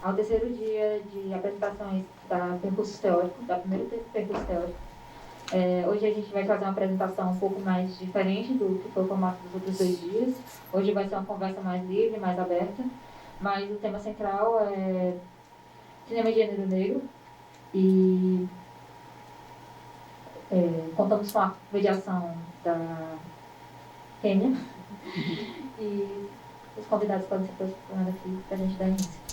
Ao terceiro dia de apresentações da percurso teórico, da primeira percurso teórico, hoje a gente vai fazer uma apresentação um pouco mais diferente do que foi o formato dos outros 2 dias. Hoje vai ser uma conversa mais livre, mais aberta, mas o tema central é cinema e gênero negro. E contamos com a mediação da Kênia e os convidados podem se posicionar aqui para a gente dar início.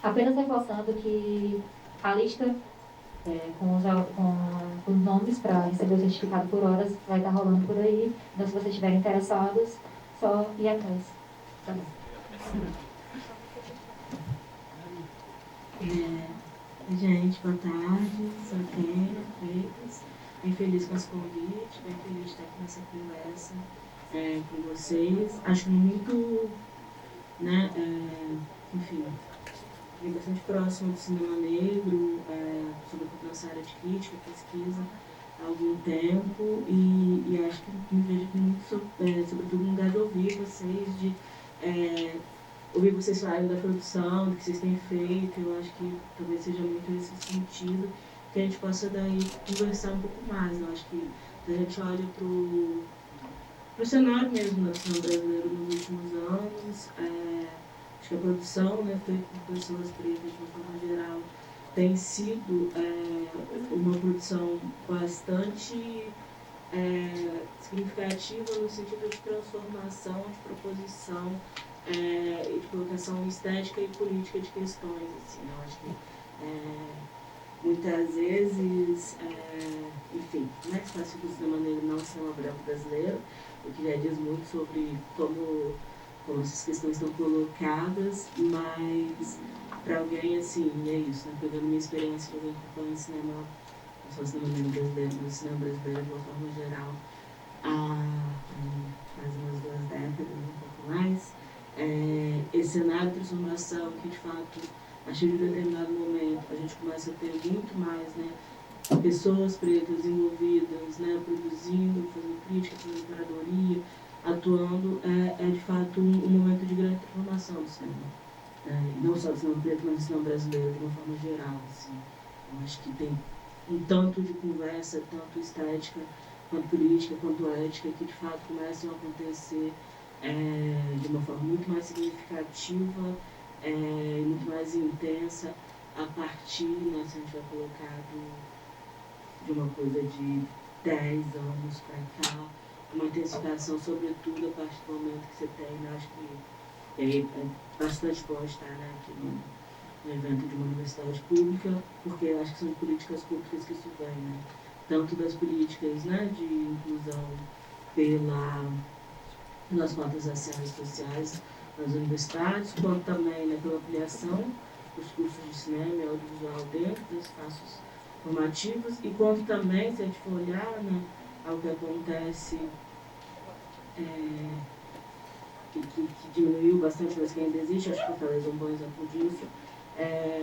Apenas reforçando que a lista com os nomes para receber o certificado por horas vai estar rolando por aí. Então, se vocês estiverem interessados, só ir atrás. Tá bom. Gente, boa tarde. Sou Kênia Freitas. Bem feliz com esse convite, bem feliz de estar aqui nessa conversa com vocês. Acho muito, enfim, bastante próximo do cinema negro, sobretudo nessa área de crítica, pesquisa, há algum tempo, e acho que me vejo muito, sobretudo, no lugar de ouvir vocês, de ouvir vocês falarem da produção, do que vocês têm feito. Eu acho que talvez seja muito nesse sentido que a gente possa daí conversar um pouco mais. Eu acho que a gente olha para o cenário mesmo do cinema brasileiro nos últimos anos, acho que a produção, feita por pessoas pretas de uma forma geral, tem sido uma produção bastante significativa no sentido de transformação, de proposição e de colocação estética e política de questões. Assim, eu acho que muitas vezes, enfim, como é que se faz o cinema negro não cinema branco brasileiro, o que já diz muito sobre como essas questões estão colocadas, mas para alguém, assim, é isso, pegando minha experiência de alguém que acompanha cinema, não só o cinema negro brasileiro, mas o cinema brasileiro de uma forma geral, faz umas 2 décadas, um pouco mais, esse cenário de transformação que, de fato, a partir de um determinado momento, a gente começa a ter muito mais, pessoas pretas envolvidas, produzindo, fazendo crítica, fazendo curadoria, atuando, de fato um momento de grande transformação do cinema. Não só do cinema preto, mas do cinema brasileiro de uma forma geral. Assim. Eu acho que tem um tanto de conversa, tanto estética, quanto política, quanto ética, que de fato começam a acontecer de uma forma muito mais significativa e muito mais intensa a partir, se a gente vai colocar de uma coisa de 10 anos para cá, uma intensificação, sobretudo a partir do momento que você tem, acho que é bastante bom estar aqui no evento de uma universidade pública, porque acho que são políticas públicas que isso vem, tanto das políticas de inclusão pelas cotas raciais e sociais nas universidades, quanto também pela ampliação dos cursos de cinema e audiovisual dentro dos espaços formativos, e quanto também, se a gente for olhar ao que acontece, que diminuiu bastante, mas que ainda existe, acho que Fortaleza é um bom exemplo disso,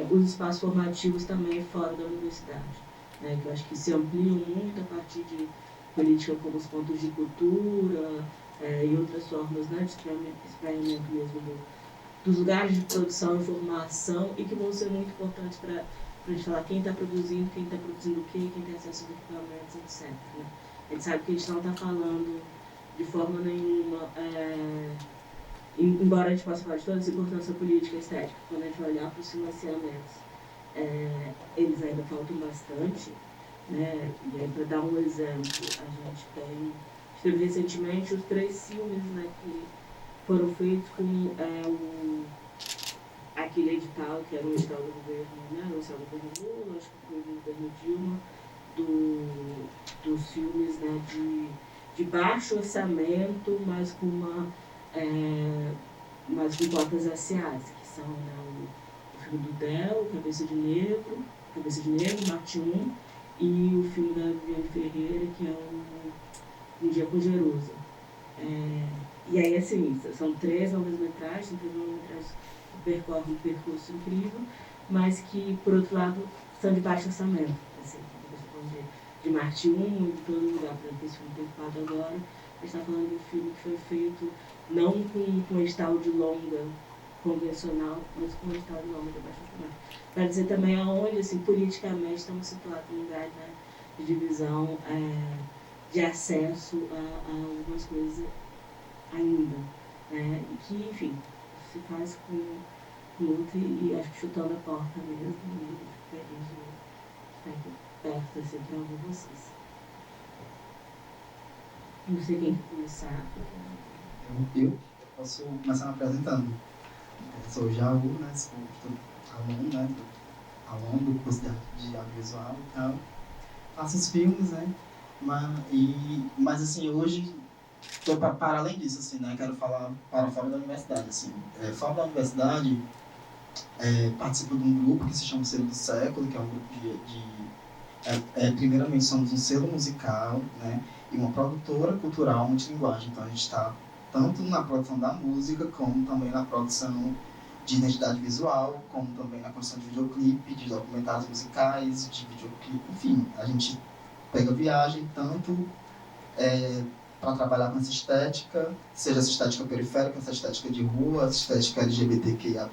os espaços formativos também fora da universidade, que eu acho que se ampliam muito a partir de política como os pontos de cultura e outras formas de espraiamento mesmo dos lugares de produção e formação, e que vão ser muito importantes para a gente falar quem está produzindo o quê, quem tem acesso aos equipamentos, etc. A gente sabe que a gente não está falando de forma nenhuma, embora a gente possa falar de toda essa importância política e estética, quando a gente vai olhar para os financiamentos, eles ainda faltam bastante, e aí, para dar um exemplo, a gente teve recentemente os 3 filmes que foram feitos com aquele edital, que era o edital do governo, o edital do governo Lula, acho que foi do governo Dilma, dos filmes de baixo orçamento, mas com cotas raciais, que são o filme do Del, Cabeça de Negro, Marte 1, e o filme da Viviane Ferreira, que é Um Dia com Jerusa. E aí, assim, são 3 longas-metragens, são 3 longas-metragens que percorrem um percurso incrível, mas que, por outro lado, são de baixo orçamento. Assim, de Marte 1 e de todo lugar para ter esse filme tempo agora, a gente está falando de um filme que foi feito não com um edital de longa convencional, mas com um edital de longa de baixo orçamento. Para dizer também aonde, assim, politicamente estamos situados em um lugar, né, de divisão, de acesso a algumas coisas ainda, né, e que, enfim, se faz com luta e acho que chutando a porta mesmo, e feliz de estar aqui perto, assim, para ouvir vocês. Não sei quem quer começar. Eu posso começar me apresentando. Eu sou o Jaú, né, sou aluno, né, aluno do curso de audiovisual e tal. Faço os filmes, né, mas assim, hoje estou para além disso, assim, né, quero falar para fora da universidade, assim. Fora da universidade, participo de um grupo que se chama Selo do Século, que é um grupo primeiramente somos um selo musical, né, e uma produtora cultural multilinguagem. Então a gente está tanto na produção da música, como também na produção de identidade visual, como também na produção de videoclipe, de documentários musicais, de videoclipe, enfim, a gente pega viagem tanto para trabalhar com essa estética, seja essa estética periférica, essa estética de rua, essa estética LGBTQIA+,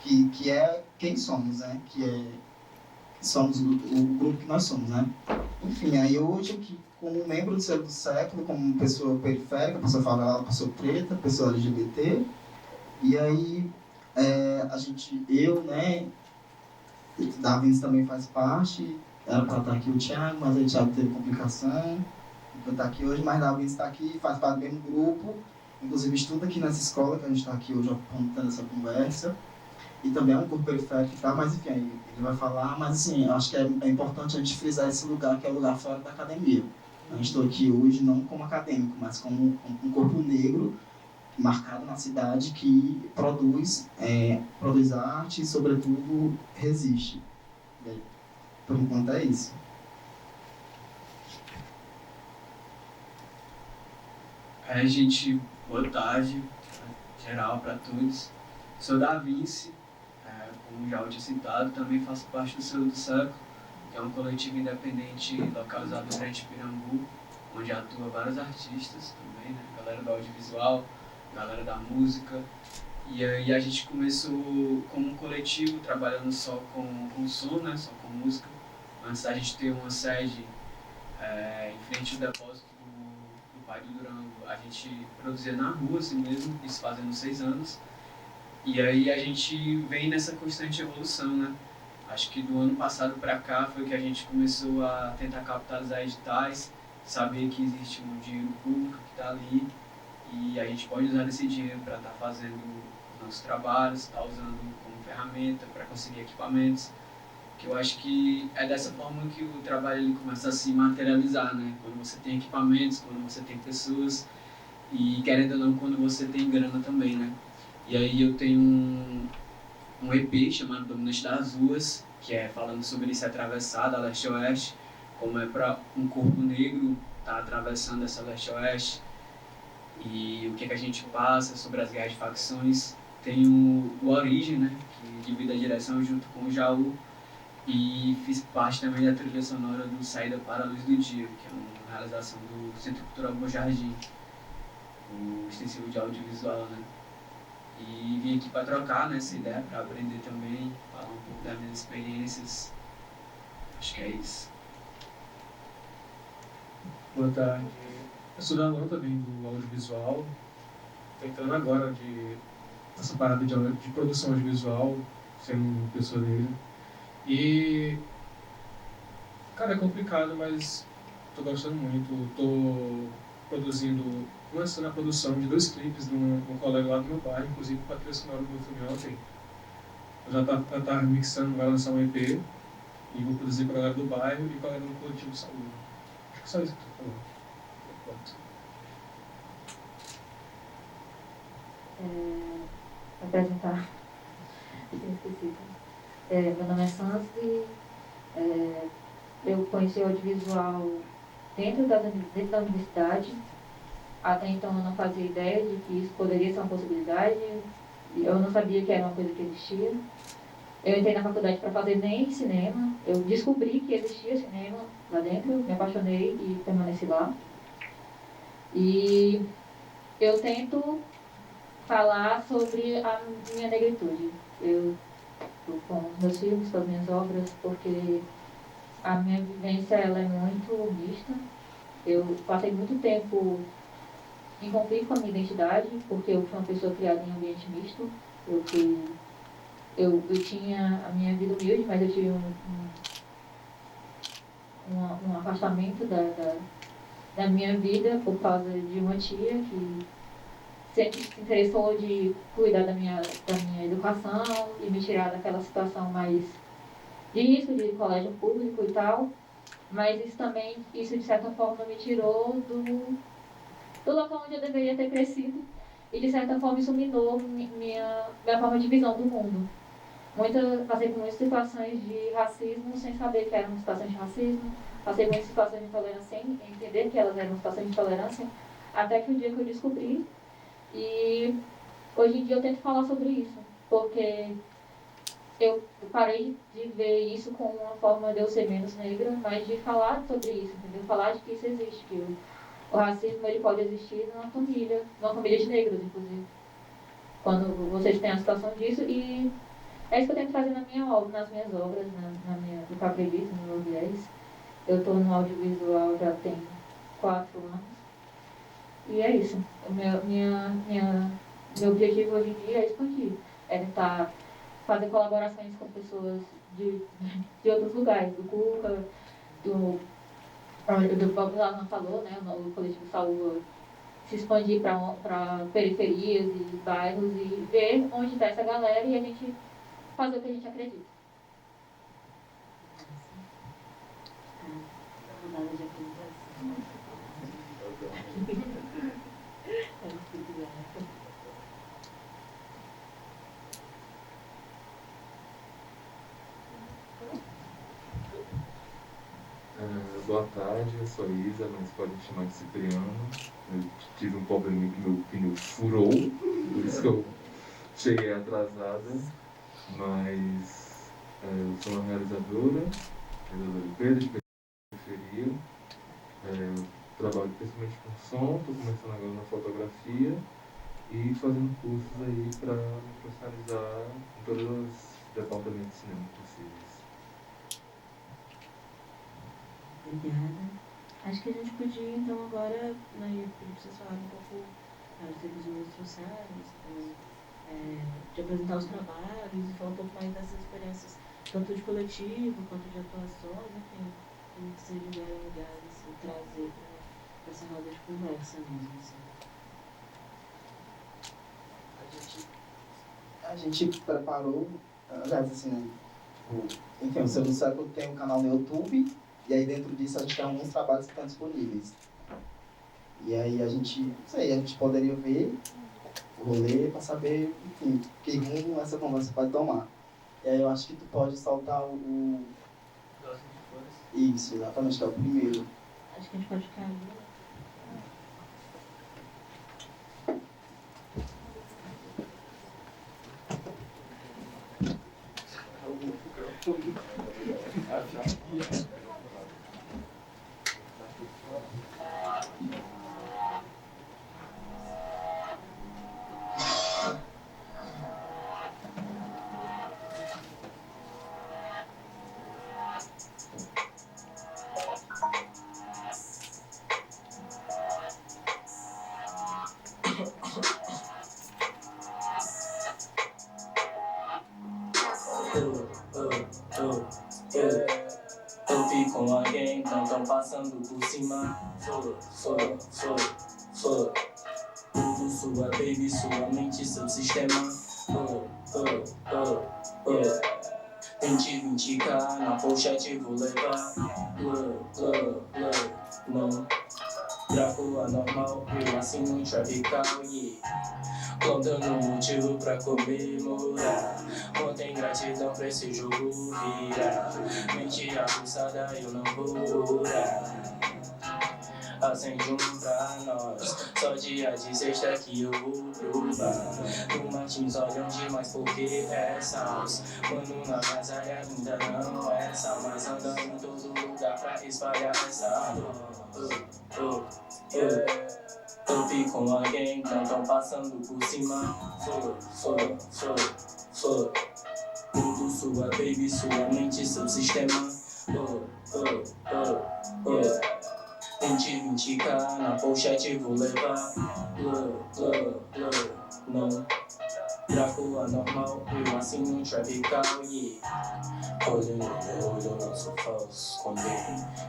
que é quem somos, né? Somos o grupo que nós somos, né? Enfim, aí hoje aqui, como membro do Selo do Século, como pessoa periférica, pessoa favelada, pessoa preta, pessoa LGBT, e aí eu, né, Davi também faz parte, era para estar aqui o Thiago, mas aí o Thiago teve complicação, então está aqui hoje, mas Davi está aqui, faz parte do mesmo grupo, inclusive estuda aqui nessa escola que a gente está aqui hoje apontando essa conversa, e também é um grupo periférico e tal, mas enfim, ele vai falar, mas assim, acho que é importante a gente frisar esse lugar, que é o lugar fora da academia. A gente estou aqui hoje não como acadêmico, mas como um corpo negro marcado na cidade que produz arte e, sobretudo, resiste. Por enquanto é isso. Gente, boa tarde, geral, para todos. Sou da Vinci, como já eu tinha citado, também faço parte do Selo do Século, que é um coletivo independente localizado no Grande Pirambu, onde atua vários artistas também, né? Galera do audiovisual, galera da música. E aí a gente começou como um coletivo, trabalhando só com som, né? Só com música. Antes da gente ter uma sede em frente ao depósito do Pai do Durango, a gente produzia na rua assim mesmo, isso fazendo 6 anos. E aí a gente vem nessa constante evolução, né? Acho que do ano passado para cá foi que a gente começou a tentar capitalizar editais, saber que existe um dinheiro público que está ali e a gente pode usar esse dinheiro para estar fazendo os nossos trabalhos, estar usando como ferramenta para conseguir equipamentos. Que eu acho que é dessa forma que o trabalho ele começa a se materializar, né? Quando você tem equipamentos, quando você tem pessoas e, querendo ou não, quando você tem grana também, né? E aí eu tenho um EP chamado Dominante das Ruas, que é falando sobre esse atravessado a leste-oeste, como é para um corpo negro estar atravessando essa leste-oeste e o que a gente passa sobre as guerras de facções. Tem o Origem, né, que divide a direção junto com o Jaú, e fiz parte também da trilha sonora do Saída para a Luz do Dia, que é uma realização do Centro Cultural Bom Jardim, o extensivo de audiovisual, né. E vim aqui para trocar, né, essa ideia, para aprender também, falar um pouco das minhas experiências. Acho que é isso. Boa tarde. Eu sou da aluno também do audiovisual, tentando agora essa parada de produção audiovisual, sendo pessoa negra. E, cara, é complicado, mas estou gostando muito. Estou começando a produção de 2 clipes de um colega lá do meu bairro, inclusive patrocinaram o meu filme ontem. Eu já estava mixando, vai lançar um EP, e vou produzir para a galera do bairro e para a galera do coletivo de saúde. Acho que só isso que eu estou falando. Apresentar. Tinha esquecido. Meu nome é Sansi. Eu conheci o audiovisual dentro da universidade. Até então eu não fazia ideia de que isso poderia ser uma possibilidade, eu não sabia que era uma coisa que existia. Eu entrei na faculdade para fazer nem cinema, eu descobri que existia cinema lá dentro, me apaixonei e permaneci lá. E eu tento falar sobre a minha negritude. Eu estou com os meus filhos, com as minhas obras, porque a minha vivência ela é muito mista. Eu passei muito tempo em conflito com a minha identidade, porque eu fui uma pessoa criada em ambiente misto. Eu tinha a minha vida humilde, mas eu tive um afastamento da minha vida por causa de uma tia que sempre se interessou de cuidar da minha educação e me tirar daquela situação mais de risco de colégio público e tal. Mas isso de certa forma me tirou do local onde eu deveria ter crescido e de certa forma isso minou minha forma de visão do mundo. Passei por muitas situações de racismo sem saber que eram situações de racismo, passei por muitas situações de intolerância sem entender que elas eram situações de intolerância, até que o dia que eu descobri. E hoje em dia eu tento falar sobre isso, porque eu parei de ver isso como uma forma de eu ser menos negra, mas de falar sobre isso, entendeu? Falar de que isso existe, que o racismo ele pode existir numa família de negros, inclusive. Quando vocês têm a situação disso, e é isso que eu tento fazer nas minhas obras, do que eu acredito, no meu viés. Eu estou no audiovisual já tem 4 anos. E é isso. Meu objetivo hoje em dia é expandir. É tentar fazer colaborações com pessoas de outros lugares, do Cuca, do próprio Alan falou, né, o coletivo Saúva, se expandir para periferias e bairros e ver onde está essa galera e a gente fazer o que a gente acredita. Rodada de apresentação. Boa tarde, eu sou a Isa, mas podem chamar de Cipriano. Eu tive um probleminha que meu pneu furou, por isso que eu cheguei atrasada, mas eu sou uma realizadora de periferia. Eu trabalho principalmente com som, estou começando agora na fotografia e fazendo cursos aí para me profissionalizar em todos os departamentos de cinema possíveis. Obrigada. Acho que a gente podia, então, agora, pedir para vocês falarem um pouco dos serviços sociais, de apresentar os trabalhos e falar um pouco mais dessas experiências, tanto de coletivo quanto de atuações, enfim, que vocês tiverem lugar assim, trazer para essa roda de conversa mesmo. Assim. A gente preparou, aliás, assim, né? Enfim, o Seu do Século tem um canal no YouTube, e aí dentro disso a gente tem alguns trabalhos que estão disponíveis. E aí a gente poderia ver o rolê para saber, enfim, que rumo essa conversa pode tomar. E aí eu acho que tu pode soltar o... Dose de flores. Isso, exatamente, que é o primeiro. Acho que a gente pode ficar ali. Eu fico com alguém, não tão passando por cima. Tudo sua baby, sua mente, seu sistema. 20k na pochete vou levar. Não. Tráfico anormal, eu assino tropical, yeah. Contando motivo pra comemorar. Ontem gratidão pra esse jogo virar. Mente abusada, eu não vou orar. acende um pra nós. Só dia de sexta que eu vou provar. No Martins olham demais porque é salsa. Mano, na casa ainda não é sal, mas andando em todo lugar pra espalhar essa dor. Up com alguém, não tão passando por cima. Tudo sua baby, sua mente, seu sistema. 20k na pochete vou levar. Não. Trago anormal, eu assino tropical, yeah. Olho no meu olho, não sou falso. Combem,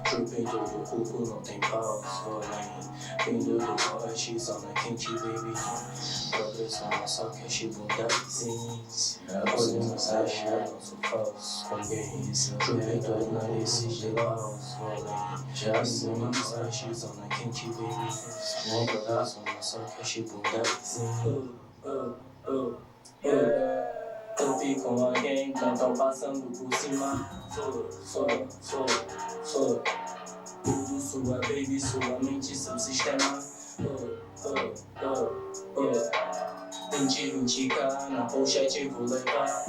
chupem todo o corpo, não tem pausa. Rolem, vindo do corte, zona quente, baby. Progressão na só cash, bunda sim. Olho no sachê, não sou falso. Combem, chupem todo o nariz, de pausa. Rolem, vindo do corte, zona quente, baby. Progressão na só cash, bunda sim. Up com alguém, não tão passando por cima. Tudo sua baby, sua mente, seu sistema. 20k na pochete vou levar.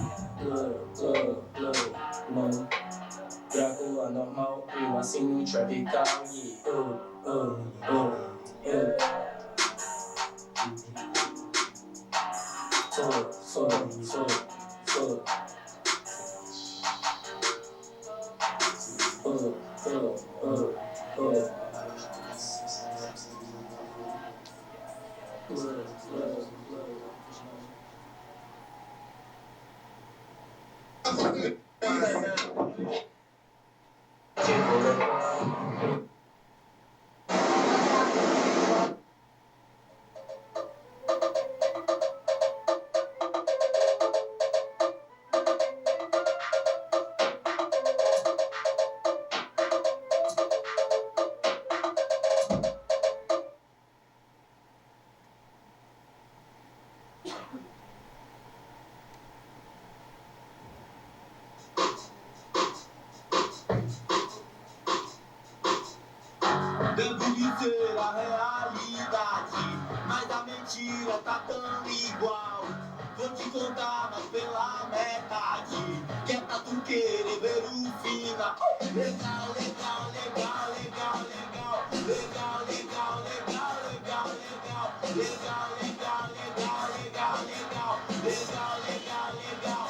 Não. Trago anormal, eu assino tropical, yeah. Deve de ser a realidade, mas a mentira tá tão igual. Vou te contar, mas pela metade, que é pra tu querer ver o final. Legal, legal, legal, legal, legal, legal, legal, legal, legal, legal, legal, legal, legal, legal, legal, legal, legal, legal.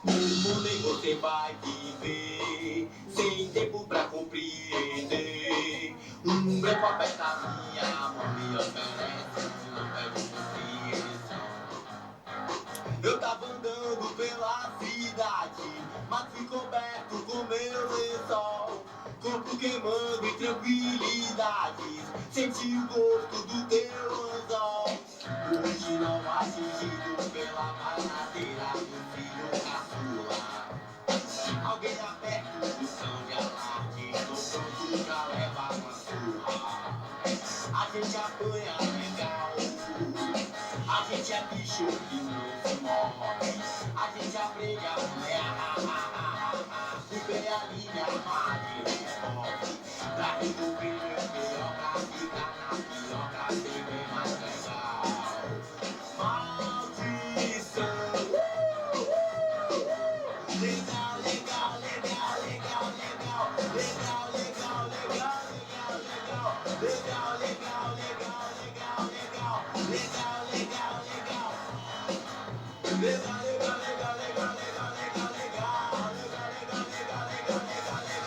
Como nem você vai viver sem tempo pra compreender. Um branco aperta minha mão, me oferece uma compreensão. Eu tava andando pela cidade, mas fui coberto com meu lençol. Corpo queimando em tranquilidade, senti o gosto do teu anzol. Hoje não atingido pela banadeira do filho caçula. Alguém aperta o botão de alarde, tô pronto pra levar uma surra. A gente apanha legal, a gente é bicho que não se morre. A gente aprende a apanhar, super a linha, a de resposta. Pra resolver meu pior, pra ficar na piroca, ser bem mais legal. Maldição. Legal, legal, legal, legal, legal, legal, legal, legal, legal, legal, legal, legal, legal, legal, legal, legal, legal, legal. Legal, legal, legal, legal, legal, legal, legal, legal, legal, legal, legal, legal,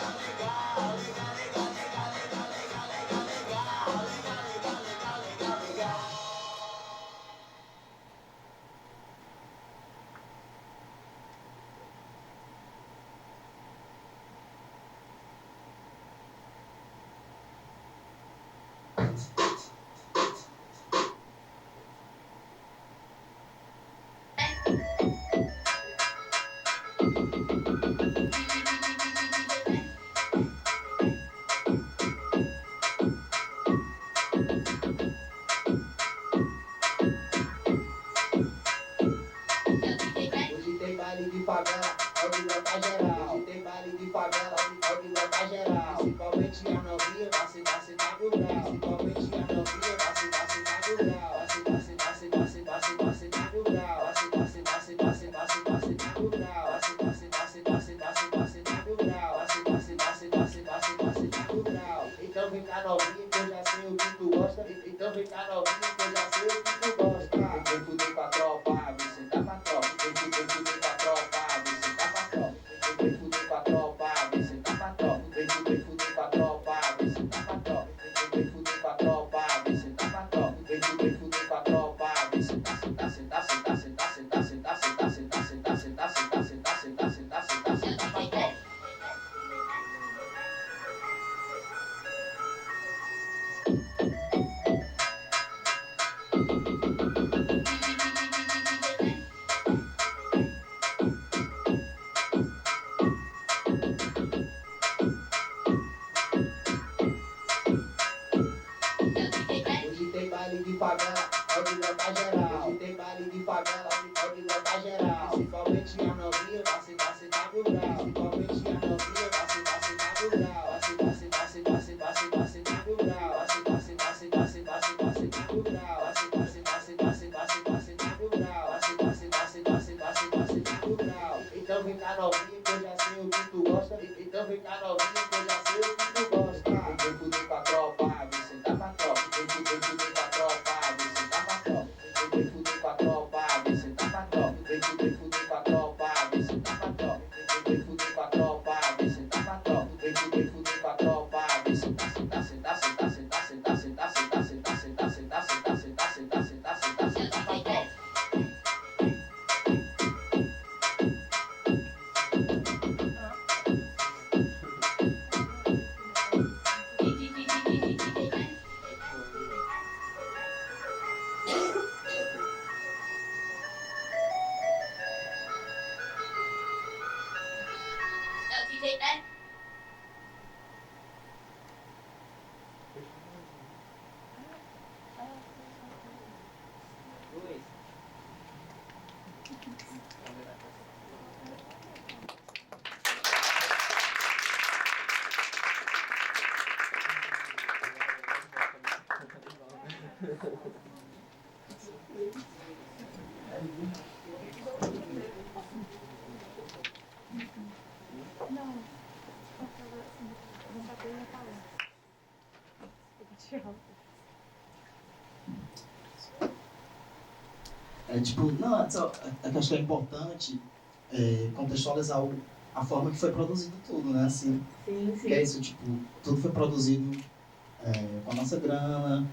legal, legal, legal, legal. Hoje tem baile de favela, é o que tá geral. Hoje tem baile de favela, é o que tá geral. Principalmente Principalmente a novinha, vai sentar mil grau. Principalmente a novinha, vai sentar mil grau. Vai sentar mil grau. Vai sentar mil grau. Vai sentar mil grau. Vai sentar mil grau. Então vem cá novinha que eu já sei o que tu gosta. Então vem cá novinha que eu já sei o que tu gosta. Vem fuder com a tropa, vem sentar pra tropa. Vem fuder com a tropa, vem sentar pra tropa. Vem fuder com a tropa, vem sentar pra tropa. Vem fuder com a tropa, vem sentar pra tropa. Vem fuder com a tropa, vem sentar pra tropa. Vem fuder com a tropa, vem sentar pra tropa. Hoje tem baile de favela, pode lotar geral. Hoje tem baile de favela, pode lotar geral. Principalmente a novinha, vai sentar mil grau. Principalmente a novinha, vai sentar mil grau. Vai sentar mil grau. Vai sentar mil grau. Vai sentar mil grau. Vai sentar mil grau. Então vem cá novinha que eu já sei o que tu gosta. Então vem cá novinha que eu já sei o que tu gosta. Vem fuder com a tropa, vem sentar pra tropa. Vem fuder com a tropa, vem sentar pra tropa. Vem fuder com a tropa, vem sentar pra tropa. Vem fuder com a tropa, vem sentar pra tropa. Vem fuder com a tropa, vem sentar pra tropa. Vem fuder com a tropa, vem sentar pra tropa. Não, é só, é que eu acho que é importante contextualizar a forma que foi produzido tudo, né? Assim, Sim. que é isso, tudo foi produzido com a nossa grana,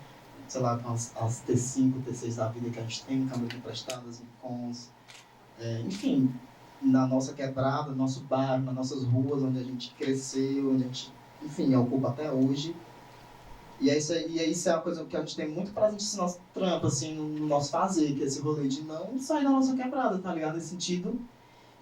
sei lá, com as T5, T6 da vida que a gente tem, câmeras emprestadas, Icons, enfim, na nossa quebrada, no nosso bairro, nas nossas ruas, onde a gente cresceu, onde a gente, enfim, ocupa até hoje. E isso é uma coisa que a gente tem muito presente nesse nosso trampo, assim, no nosso fazer, que é esse rolê de não sair da nossa quebrada, tá ligado? Nesse sentido.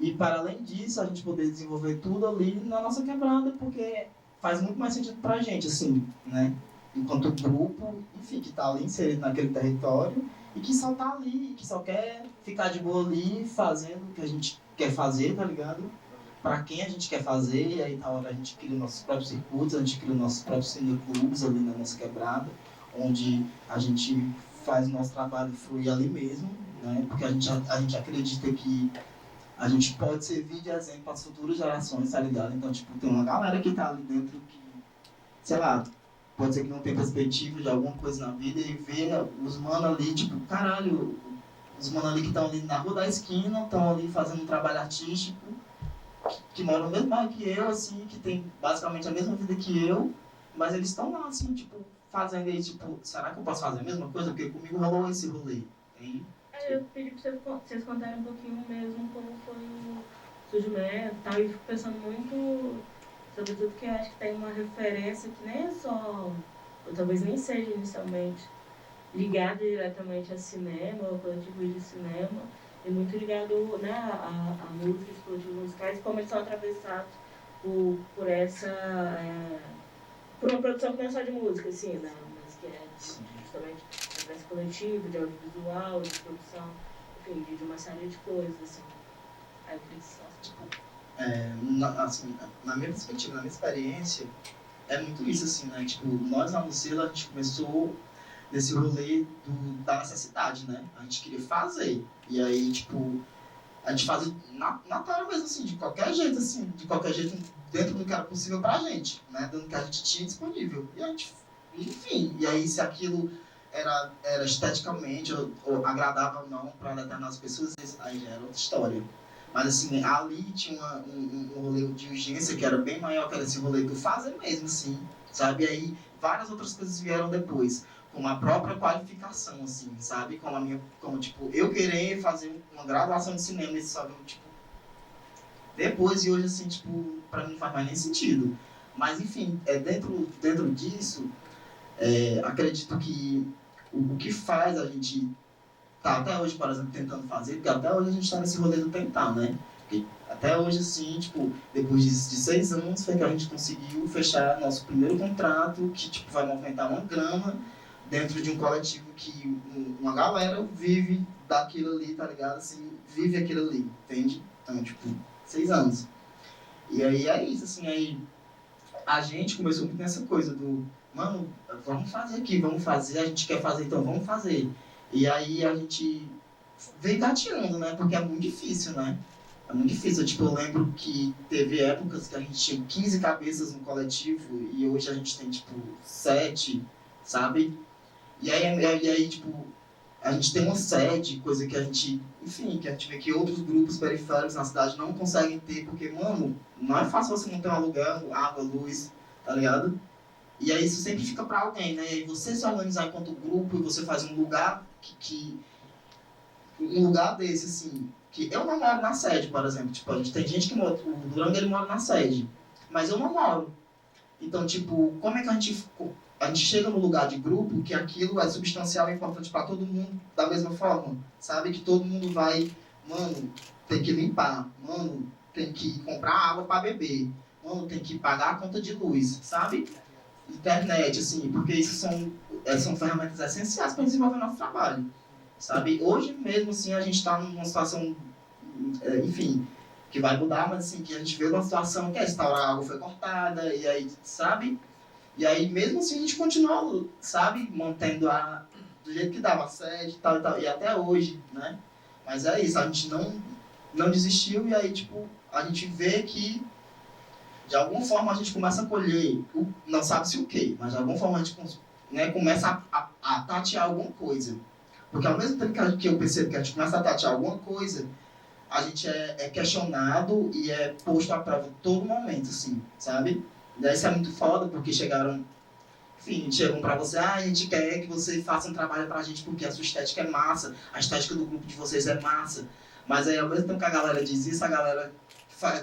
E para além disso, a gente poder desenvolver tudo ali na nossa quebrada, porque faz muito mais sentido pra gente, assim, né? Enquanto grupo, enfim, que tá ali inserido naquele território e que só tá ali, que só quer ficar de boa ali, fazendo o que a gente quer fazer, tá ligado? Para quem a gente quer fazer, e aí na hora a gente cria nossos próprios circuitos, a gente cria nossos próprios cineclubes ali na nossa quebrada, onde a gente faz o nosso trabalho fluir ali mesmo, né? Porque a gente acredita que a gente pode servir de exemplo para as futuras gerações, tá ligado? Então, tem uma galera que tá ali dentro que, sei lá, pode ser que não tenha perspectiva de alguma coisa na vida e vê os manos ali, caralho, os manos ali que estão ali na rua da esquina, estão ali fazendo um trabalho artístico, que moram no mesmo bairro que eu, assim, que tem basicamente a mesma vida que eu, mas eles estão lá, assim, fazendo aí, será que eu posso fazer a mesma coisa? Porque comigo rolou esse rolê. Aí, eu pedi pra vocês contarem um pouquinho mesmo como foi o surgimento e tal, e fico pensando muito, sobretudo que eu acho que tem uma referência que nem é só, ou talvez nem seja inicialmente, ligada diretamente a cinema, ao coletivo de cinema, e muito ligado, né, a músicas, coletivos musicais, como eles são atravessados por por uma produção que não é só de música, assim, né, mas que é justamente através coletivo, de audiovisual, de produção, enfim, de uma série de coisas, assim. Aí eu queria na minha perspectiva, na minha experiência, é muito isso, assim, né? Tipo, nós lá no selo, a gente começou nesse rolê da necessidade, né? A gente queria fazer. E aí, tipo, a gente fazia na tela mesmo, assim, de qualquer jeito, assim, de qualquer jeito, dentro do que era possível pra gente, né? Dentro do que a gente tinha disponível. E a gente, enfim, e aí se aquilo era esteticamente ou agradável ou não para determinadas pessoas, aí já era outra história. Mas assim, ali tinha um rolê de urgência que era bem maior que era esse rolê do fazer mesmo, assim, sabe? E aí várias outras coisas vieram depois, como a própria qualificação, assim, sabe? Como tipo, eu querer fazer uma graduação de cinema, isso sabe, tipo, depois e hoje, assim, tipo, pra mim não faz mais nem sentido. Mas enfim, dentro disso, acredito que o que faz a gente tá até hoje, por exemplo, tentando fazer, porque até hoje a gente tá nesse rolê do tentar, né? Porque até hoje, assim, tipo, depois de 6 anos, foi que a gente conseguiu fechar nosso primeiro contrato, que, tipo, vai movimentar uma grana dentro de um coletivo que uma galera vive daquilo ali, tá ligado? Assim, vive aquilo ali, entende? Então, tipo, 6 anos. E aí é isso, assim, aí a gente começou muito nessa coisa do, mano, vamos fazer aqui, vamos fazer, a gente quer fazer, então vamos fazer. E aí a gente vem gateando, né? Porque é muito difícil, né? É muito difícil. Tipo, eu lembro que teve épocas que a gente tinha 15 cabeças no coletivo e hoje a gente tem, tipo, 7, sabe? E aí, tipo, a gente tem uma sede, coisa que a gente, enfim, que a gente vê que outros grupos periféricos na cidade não conseguem ter, porque, mano, não é fácil você manter um aluguel, água, luz, tá ligado? E aí isso sempre fica pra alguém, né? E você se organizar enquanto grupo e você faz um lugar um lugar desse, assim, que eu não moro na sede, por exemplo. Tipo, a gente tem gente que mora, o Duranga ele mora na sede, mas eu não moro. Então, tipo, como é que a gente chega no lugar de grupo que aquilo é substancial e importante para todo mundo da mesma forma? Sabe? Que todo mundo vai, mano, tem que limpar, mano, tem que comprar água para beber, mano, tem que pagar a conta de luz, sabe? Internet, assim, porque isso são ferramentas essenciais para desenvolver nosso trabalho, sabe? Hoje mesmo, assim, a gente está numa situação, enfim, que vai mudar, mas assim, que a gente vê uma situação que a água foi cortada, e aí, sabe? E aí, mesmo assim, a gente continua, sabe, mantendo do jeito que dava a sede e tal, e até hoje, né? Mas é isso, a gente não desistiu, e aí, tipo, a gente vê que, de alguma forma, a gente começa a colher, não sabe se o quê, mas de alguma forma a gente começa a tatear alguma coisa. Porque ao mesmo tempo que eu percebo que a gente começa a tatear alguma coisa, a gente é questionado e é posto à prova todo momento, assim, sabe? E daí isso é muito foda, porque chegam pra você, a gente quer que você faça um trabalho pra gente porque a sua estética é massa, a estética do grupo de vocês é massa. Mas aí, ao mesmo tempo que a galera diz isso, a galera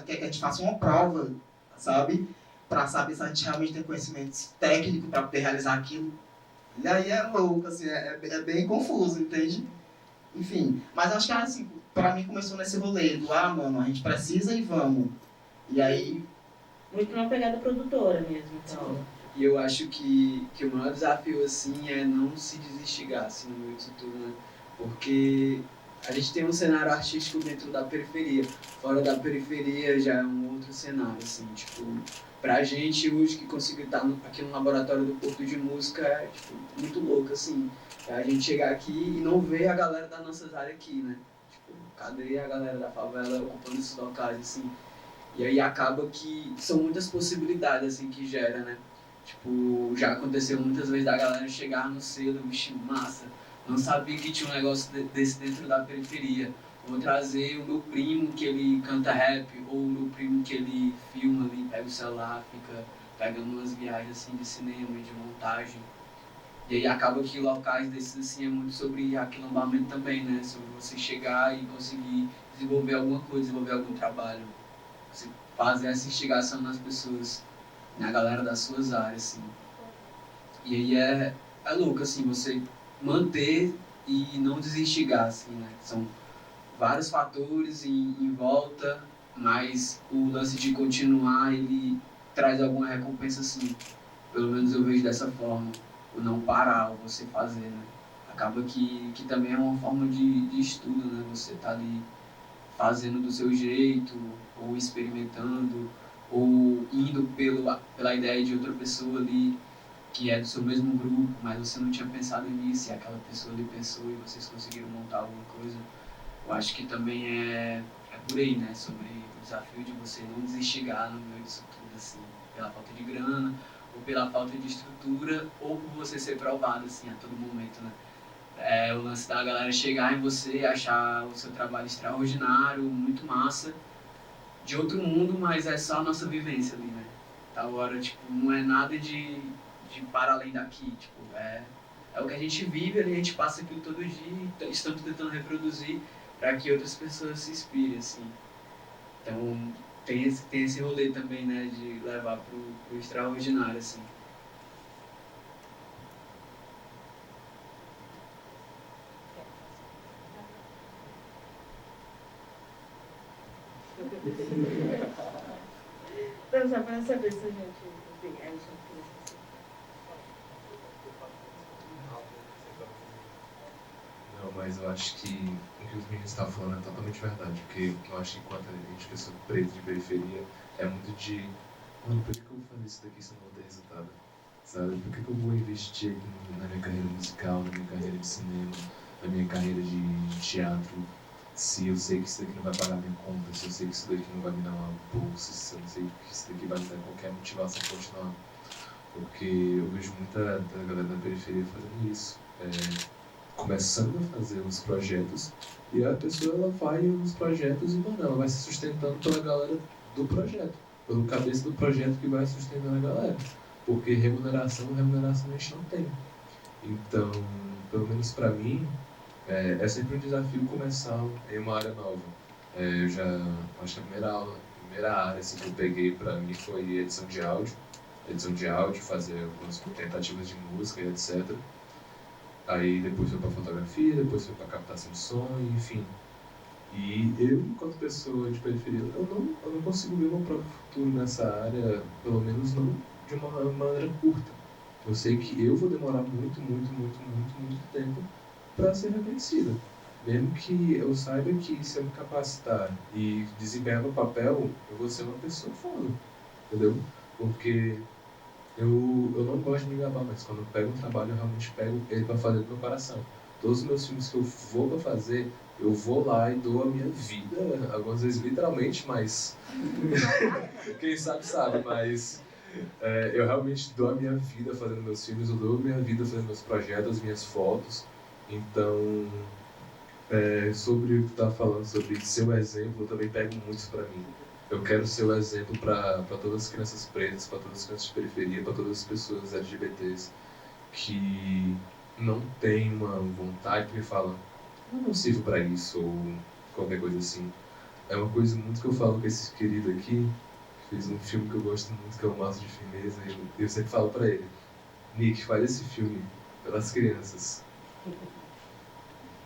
quer que a gente faça uma prova, sabe? Pra saber se a gente realmente tem conhecimentos técnicos pra poder realizar aquilo. E aí é louco, assim, é bem confuso, entende? Enfim, mas acho que assim, pra mim começou nesse rolê do, mano, a gente precisa e vamos. E aí... Muito uma pegada produtora mesmo, então. E eu acho que o maior desafio, assim, é não se desinstigar, assim, no meio disso tudo, né? Porque a gente tem um cenário artístico dentro da periferia. Fora da periferia já é um outro cenário, assim, tipo... Pra gente, hoje, que conseguiu estar aqui no laboratório do Porto de Música, é, tipo, muito louco, assim. É a gente chegar aqui e não ver a galera das nossas áreas aqui, né? Tipo, cadê a galera da favela ocupando esses locais, assim? E aí acaba que são muitas possibilidades, assim, que gera, né? Tipo, já aconteceu muitas vezes da galera chegar no selo, vixe, massa, não sabia que tinha um negócio desse dentro da periferia. Vou trazer o meu primo que ele canta rap, ou o meu primo que ele filma ali, pega o celular, fica pegando umas viagens assim de cinema e de montagem. E aí acaba que locais desses assim é muito sobre aquilombamento também, né? Sobre você chegar e conseguir desenvolver alguma coisa, desenvolver algum trabalho. Você fazer essa instigação nas pessoas, na galera das suas áreas, assim. E aí é louco, assim, você manter e não desinstigar, assim, né? São vários fatores em volta, mas o lance de continuar, ele traz alguma recompensa, assim. Pelo menos eu vejo dessa forma. O não parar, o você fazer, né? Acaba que também é uma forma de estudo, né? Você tá ali fazendo do seu jeito, ou experimentando, ou indo pela ideia de outra pessoa ali que é do seu mesmo grupo, mas você não tinha pensado nisso e aquela pessoa ali pensou e vocês conseguiram montar alguma coisa. Eu acho que também é por aí, né? Sobre o desafio de você não desinstigar no meio disso tudo, assim, pela falta de grana, ou pela falta de estrutura, ou por você ser provado, assim, a todo momento, né? O lance da galera chegar em você, achar o seu trabalho extraordinário, muito massa, de outro mundo, mas é só a nossa vivência ali, né? Tal hora, tipo, não é nada de para além daqui, tipo, é o que a gente vive ali, a gente passa aquilo todo dia e estamos tentando reproduzir para que outras pessoas se inspirem, assim. Então, tem esse rolê também, né, de levar pro extraordinário, assim. Então, só para saber se a gente... Não, mas eu acho que o que os meninos estão falando é totalmente verdade, porque eu acho que enquanto a gente, pessoa preta de periferia, é muito de, mano, por que eu vou fazer isso daqui se eu não vou ter resultado? Sabe? Por que eu vou investir na minha carreira musical, na minha carreira de cinema, na minha carreira de teatro, se eu sei que isso daqui não vai pagar minha conta, se eu sei que isso daqui não vai me dar uma bolsa, se eu não sei que isso daqui vai me dar qualquer motivação para continuar? Porque eu vejo muita da galera da periferia fazendo isso. Começando a fazer uns projetos e a pessoa ela vai nos projetos e mano, ela vai se sustentando pela galera do projeto, pelo cabeça do projeto que vai sustentando a galera, porque remuneração a gente não tem. Então, pelo menos para mim, é sempre um desafio começar em uma área nova. Eu já acho que a primeira área assim, que eu peguei para mim foi edição de áudio, fazer algumas tentativas de música e etc. Aí depois foi para fotografia, depois foi para captação de som, enfim. E eu, enquanto pessoa de periferia, eu não consigo ver meu próprio futuro nessa área, pelo menos não de uma maneira curta. Eu sei que eu vou demorar muito tempo para ser reconhecida. Mesmo que eu saiba que se eu me capacitar e desempenhar meu papel, eu vou ser uma pessoa foda, entendeu? Porque eu não gosto de me gabar, mas quando eu pego um trabalho, eu realmente pego ele para fazer do meu coração. Todos os meus filmes que eu vou para fazer, eu vou lá e dou a minha vida, algumas vezes literalmente, mas quem sabe, mas eu realmente dou a minha vida fazendo meus filmes, eu dou a minha vida fazendo meus projetos, minhas fotos. Então, sobre o que tu tá falando, sobre ser um exemplo, eu também pego muito para mim. Eu quero ser o exemplo para todas as crianças pretas, para todas as crianças de periferia, para todas as pessoas LGBTs que não têm uma vontade que me falam, eu não sirvo para isso, ou qualquer coisa assim. É uma coisa muito que eu falo com esse querido aqui, que fez um filme que eu gosto muito, que é o Maço de Firmeza, e eu sempre falo para ele, Nick, faz esse filme pelas crianças.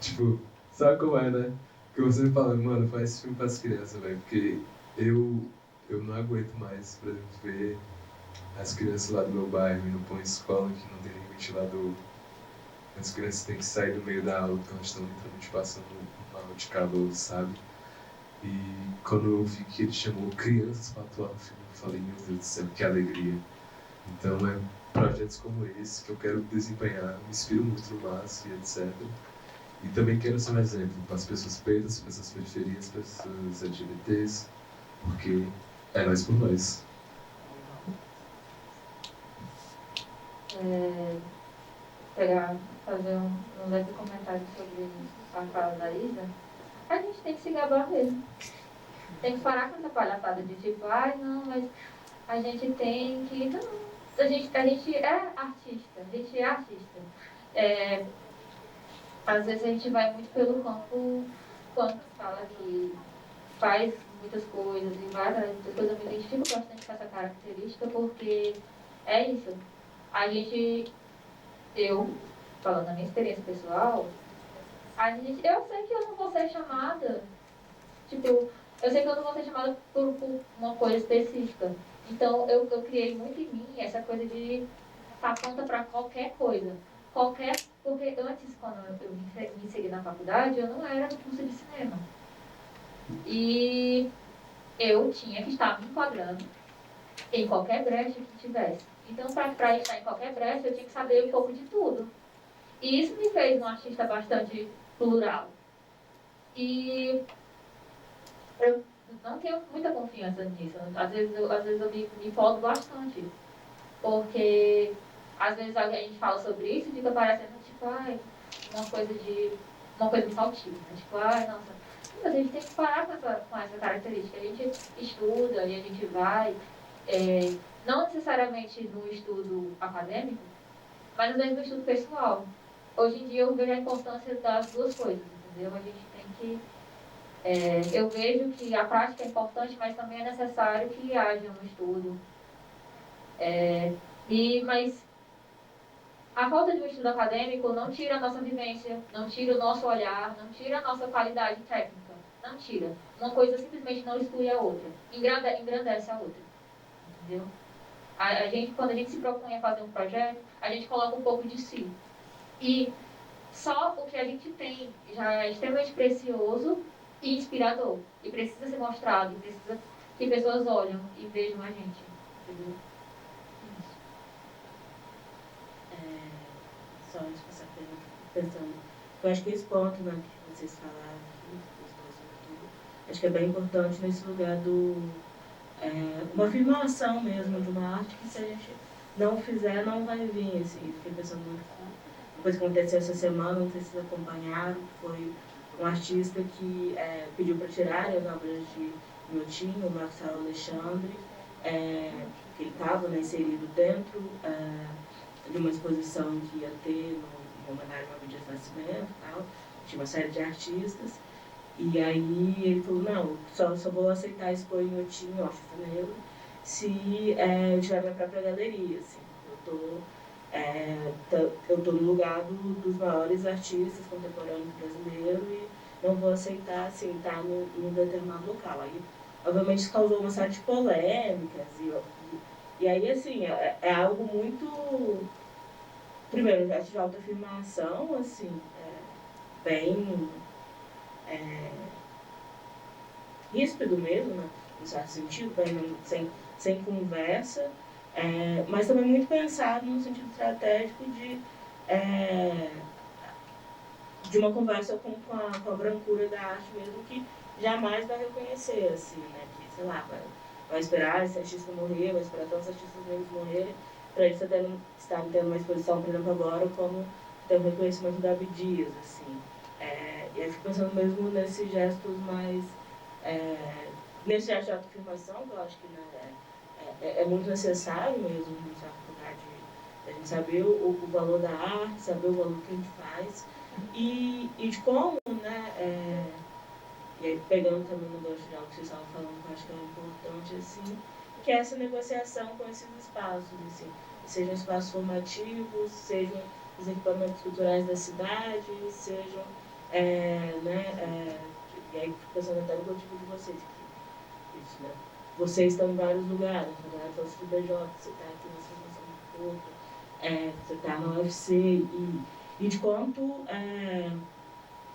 Tipo, sabe como é, né? Que você me fala, mano, faz esse filme pras crianças, velho, porque eu não aguento mais, por exemplo, ver as crianças lá do meu bairro indo pra uma escola que não tem nem ventilador. As crianças têm que sair do meio da aula porque elas estão literalmente passando mal de calor, sabe? E quando eu vi que ele chamou crianças para atuar no filme, eu falei, meu Deus do céu, que alegria. Então é projetos como esse que eu quero desempenhar, me inspiro muito no Márcio e etc. E também quero ser um exemplo para as pessoas pretas, para essas periferias, para as pessoas LGBTs, porque é nós por nós. Fazer um leve comentário sobre a fala da Isa. A gente tem que se gabar mesmo. Tem que parar com essa palhaçada de tipo, ai não, mas a gente tem que... Não, a gente é artista, às vezes a gente vai muito pelo campo quando fala que faz muitas coisas e vai atrás de muitas coisas. Eu me identifico bastante com essa característica porque é isso. Eu, falando da minha experiência pessoal, eu sei que eu não vou ser chamada, tipo, eu sei que eu não vou ser chamada por uma coisa específica. Então, eu criei muito em mim essa coisa de estar pronta para qualquer coisa. Porque antes, quando eu me inseri na faculdade, eu não era do curso de cinema. E eu tinha que estar me enquadrando em qualquer brecha que tivesse. Então, para estar em qualquer brecha, eu tinha que saber um pouco de tudo. E isso me fez um artista bastante plural. E eu não tenho muita confiança nisso. Às vezes eu me folgo bastante. Porque às vezes a gente fala sobre isso e fica parecendo tipo, ai, uma coisa muito altiva, né? Tipo, ai, nossa, mas a gente tem que parar com essa característica. A gente estuda e a gente vai, não necessariamente no estudo acadêmico, mas às vezes no estudo pessoal. Hoje em dia eu vejo a importância das duas coisas, entendeu? A gente tem que eu vejo que a prática é importante, mas também é necessário que haja um estudo. Mas a falta de um estudo acadêmico não tira a nossa vivência, não tira o nosso olhar, não tira a nossa qualidade técnica. Não tira. Uma coisa simplesmente não exclui a outra. Engrandece a outra. Entendeu? Quando a gente se propõe a fazer um projeto, a gente coloca um pouco de si. E só o que a gente tem já é extremamente precioso e inspirador. E precisa ser mostrado, e precisa que pessoas olham e vejam a gente. Entendeu? Só de passar pensando. Eu acho que esse ponto, né, que vocês falaram, acho que é bem importante nesse lugar uma afirmação mesmo de uma arte que, se a gente não fizer, não vai vir. Assim, fiquei pensando muito. Uma coisa que aconteceu essa semana, não sei se vocês acompanharam, foi um artista que pediu para tirarem as obras de Inhotim, o Marcelo Alexandre, que ele estava, né, inserido dentro de uma exposição que ia ter no homenagem ao Dia de Nascimento e tal. Tinha uma série de artistas. E aí ele falou, não, só vou aceitar expor em Inhotim, ó, Negro, se eu tiver minha própria galeria. Assim. Eu tô no lugar dos maiores artistas contemporâneos brasileiros e não vou aceitar assim, estar num determinado local. Aí, obviamente, isso causou uma série de polêmicas. E aí, assim, é algo muito... Primeiro, já de autoafirmação, assim, bem ríspido mesmo, né? No certo sentido, bem, sem conversa, mas também muito pensado no sentido estratégico de uma conversa com a brancura da arte mesmo, que jamais vai reconhecer, assim, né? Que, sei lá, vai esperar esse artista morrer, vai esperar todos os artistas negros morrerem, para eles estarem tendo uma exposição, por exemplo, agora, como tem o reconhecimento da Abdias, assim. E aí fico pensando mesmo nesses gestos mais... nesse gesto de autoafirmação, que eu acho que, né, é muito necessário mesmo, em certo lugar, de a gente saber o valor da arte, saber o valor que a gente faz, e de como, né, e aí pegando também no gancho de algo que vocês estavam falando, que eu acho que é importante, assim, que é essa negociação com esses espaços, assim, sejam espaços formativos, sejam os equipamentos culturais da cidade, sejam, e aí pensando até no motivo de vocês, isso, né? Vocês estão em vários lugares, na verdade, do BJ, você está aqui na Associação do Porto, você está na UFC, e de quanto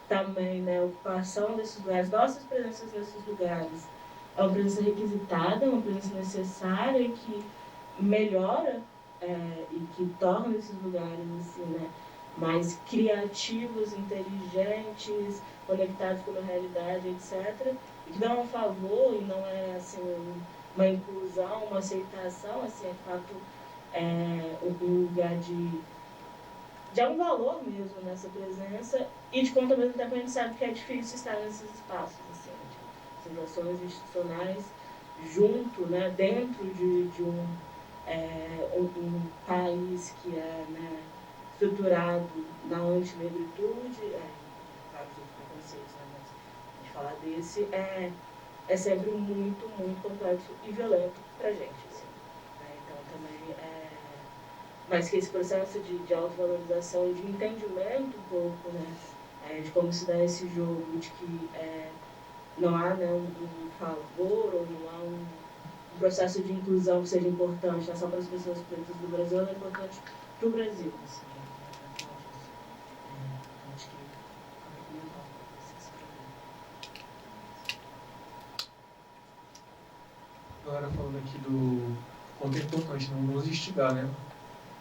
também, né, a ocupação desses lugares, nossas presenças nesses lugares, é uma presença requisitada, uma presença necessária e que melhora e que torna esses lugares assim, né, mais criativos, inteligentes, conectados com a realidade, etc. E que dão um favor e não é assim, uma inclusão, uma aceitação, assim, é de fato um lugar de um valor mesmo nessa presença e de conta mesmo tempo a gente sabe que é difícil estar nesses espaços, assim, de ações institucionais junto, né, dentro de um país que é, né, estruturado na antinegritude, vários outros preconceitos, né, mas a gente falar desse é sempre muito, muito complexo e violento pra gente, assim, né, então também mas que esse processo de autovalorização e de entendimento um pouco, né, de como se dá esse jogo, de que não há, né, um favor ou não há um processo de inclusão que seja importante, não só para as pessoas pretas do Brasil, é importante para o Brasil. Assim, acho que é fundamental esse problema. a galera falando aqui do quanto é importante não nos instigar, né?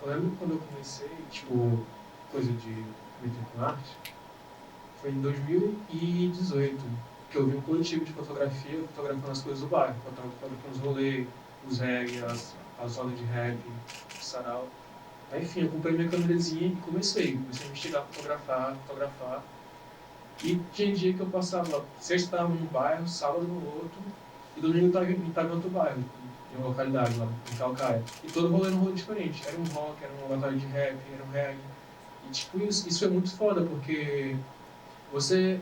Eu lembro quando eu comecei, tipo, coisa de meter com arte, foi em 2018, que eu vi um coletivo de fotografia fotografando as coisas do bairro, fotografando os rolês, os reggae, as rodas de rap, o sarau. Aí, enfim, eu comprei minha câmerazinha e comecei a investigar, fotografar. E tinha dia que eu passava, sexta estava num bairro, sábado no outro, e domingo estava em outro bairro, em uma localidade lá, em Calcaia. E todo rolê era um rolê diferente. Era um rock, era uma batalha de rap, era um reggae. E tipo, isso é muito foda, porque você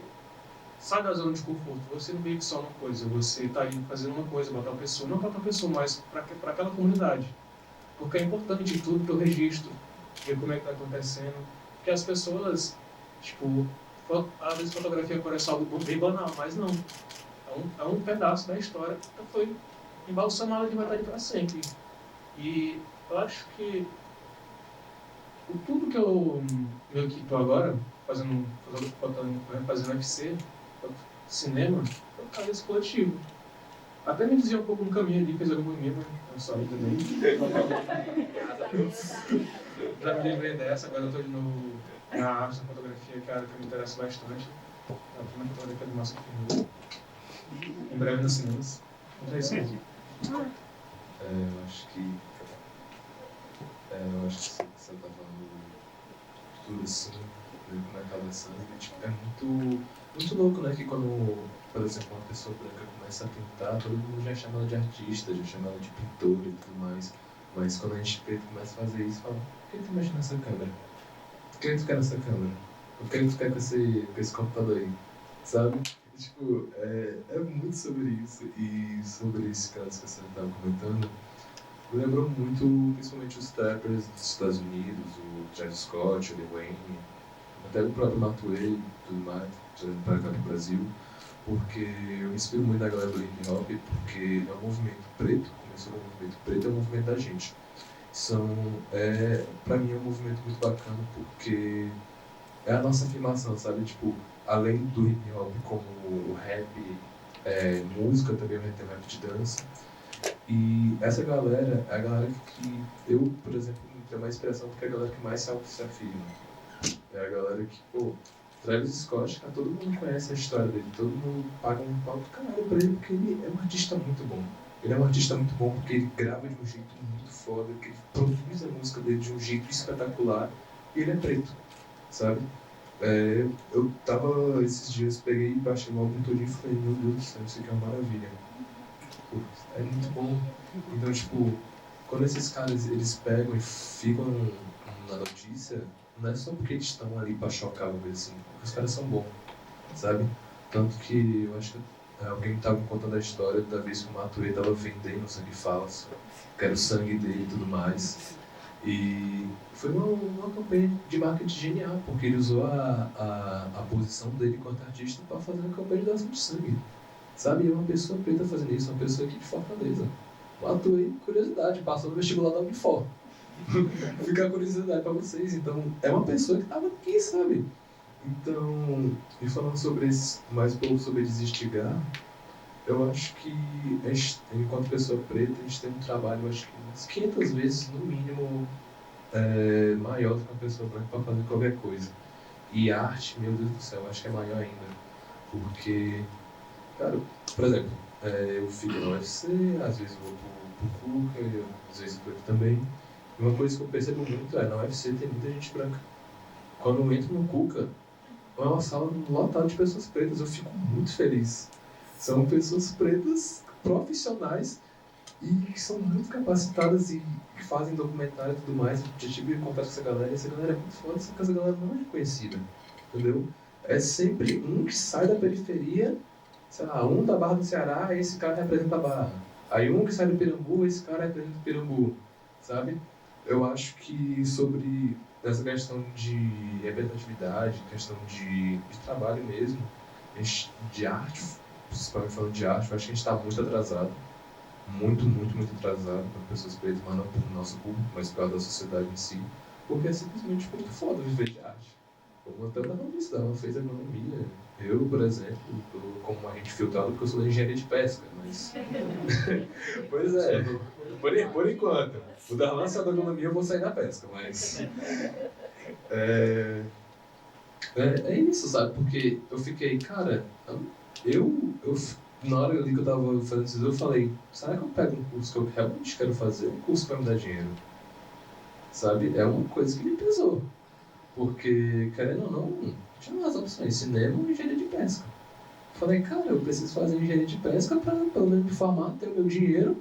sai da zona de conforto, você não vive só uma coisa, você está indo fazendo uma coisa para tal pessoa, não para tal pessoa, mas para aquela comunidade. Porque é importante tudo teu registro, ver como é que está acontecendo. Porque as pessoas, tipo, às vezes fotografia parece algo bem banal, mas não. É um pedaço da história que foi embalsamado de verdade para sempre. E eu acho que tudo que eu meio que estou agora, fazendo UFC, cinema, eu por causa desse coletivo. Até me dizia um pouco no caminho ali, fez alguma minha, mas eu saí também. Já me livrei dessa, agora eu estou de novo na arte, na fotografia, que é a área que me interessa bastante. A primeira fotografia do Márcio Firmino. Em breve nos cinemas. Mas é isso aí. Eu acho que você está falando de tudo assim, na cabeça, tipo, é muito louco, né? Que quando, por exemplo, uma pessoa branca começa a pintar, todo mundo já chama ela de artista, já chama ela de pintor e tudo mais. Mas quando a gente preto começa a fazer isso, fala, por que tu mexe nessa câmera? Por que tu quer nessa câmera? Por que tu quer com esse computador aí? Sabe? E, tipo, é muito sobre isso. E sobre esse caso que você estava comentando, me lembrou muito, principalmente os trappers dos Estados Unidos, o Travis Scott, o Lil Wayne, até o próprio Matuê e tudo mais, trazendo para cá pro Brasil, porque eu me inspiro muito na galera do hip hop, porque é um movimento preto, começou com o movimento preto, é um movimento da gente. Pra mim é um movimento muito bacana, porque é a nossa afirmação, sabe? Tipo, além do hip hop como o rap, música também vai ter rap de dança. E essa galera é a galera que eu, por exemplo, tenho mais inspiração porque é a galera que mais se afirma. É a galera que, pô, Travis Scott, cara, todo mundo conhece a história dele, todo mundo paga um pau do caralho pra ele porque ele é um artista muito bom. Ele é um artista muito bom porque ele grava de um jeito muito foda, que ele produz a música dele de um jeito espetacular e ele é preto, sabe? Eu tava, esses dias, peguei e baixei o álbum todinho e falei, meu Deus do céu, isso aqui é uma maravilha. Pô, é muito bom. Então, tipo, quando esses caras, eles pegam e ficam na notícia, não é só porque eles estão ali pra chocar, vamos dizer assim, porque os caras são bons, sabe? Tanto que eu acho que alguém estava contando a história da vez que o Matuê estava vendendo sangue falso, que era o sangue dele e tudo mais. E foi uma campanha de marketing genial, porque ele usou a posição dele enquanto artista para fazer uma campanha de doação de sangue. Sabe? E é uma pessoa preta fazendo isso, uma pessoa aqui de Fortaleza. Matuê, curiosidade, passou no vestibular da Unifor. Fica a curiosidade para vocês. Então, é uma pessoa que estava aqui, sabe? Então, e falando sobre esse, mais um pouco sobre desinstigar, eu acho que a gente, enquanto pessoa preta, a gente tem um trabalho, acho que umas 500 vezes, no mínimo, maior do que uma pessoa branca para fazer qualquer coisa. E a arte, meu Deus do céu, acho que é maior ainda. Porque, cara, por exemplo, eu fico na UFC, às vezes vou pro Cuca, às vezes eu tô aqui também. E uma coisa que eu percebo muito na UFC tem muita gente branca. Quando eu entro no Cuca, é uma sala lotada de pessoas pretas, eu fico muito feliz. São pessoas pretas, profissionais, e que são muito capacitadas e fazem documentário e tudo mais. Eu já tive contato com essa galera, e essa galera é muito foda, só que essa galera não é reconhecida, entendeu? É sempre um que sai da periferia, sei lá, um da Barra do Ceará, esse cara representa a Barra. Aí um que sai do Pirambu, esse cara representa o Pirambu, sabe? Eu acho que sobre essa questão de representatividade, questão de trabalho mesmo, de arte, principalmente falando de arte, eu acho que a gente está muito atrasado. Muito atrasado para pessoas pretas, mas não por nosso público, mas por causa da sociedade em si. Porque é simplesmente muito foda viver de arte. Como até o disse, ela fez agronomia. Eu, por exemplo, estou como agente filtrado porque eu sou da engenharia de pesca, mas... Pois é, por enquanto. O Darlan saiu da agronomia, eu vou sair da pesca, mas... É isso, sabe? Porque eu fiquei, cara, na hora ali que eu tava fazendo isso, eu falei, será que eu pego um curso que eu realmente quero fazer, um curso que vai me dar dinheiro? Sabe? É uma coisa que me pesou. Porque, querendo ou não, tinha as opções, cinema ou engenharia de pesca. Falei, cara, eu preciso fazer engenharia de pesca para pelo menos me formar, ter o meu dinheiro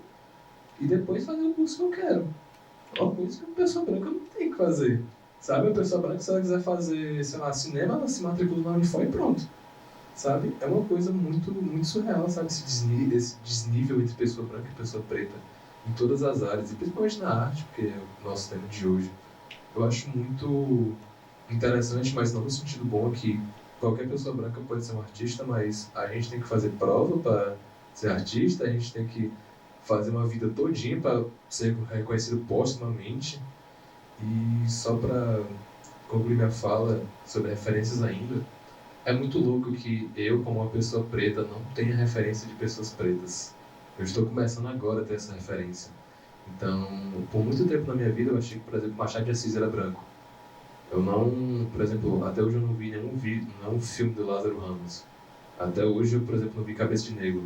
e depois fazer o curso que eu quero. É uma coisa que uma pessoa branca não tem que fazer. Sabe? A pessoa branca, se ela quiser fazer, sei lá, cinema, ela se matricula na Unifor e pronto. Sabe? É uma coisa muito, muito surreal, sabe? Esse desnível entre pessoa branca e pessoa preta em todas as áreas, e principalmente na arte, porque é o nosso tema de hoje. Eu acho muito interessante, mas não no sentido bom que qualquer pessoa branca pode ser um artista, mas a gente tem que fazer prova para ser artista, a gente tem que fazer uma vida todinha para ser reconhecido póstumamente. E só para concluir minha fala sobre referências ainda, é muito louco que eu, como uma pessoa preta, não tenha referência de pessoas pretas. Eu estou começando agora a ter essa referência. Então, por muito tempo na minha vida, eu achei que, por exemplo, Machado de Assis era branco. Eu não, por exemplo, até hoje eu não vi nenhum filme do Lázaro Ramos. Até hoje eu, por exemplo, não vi Cabeça de Negro,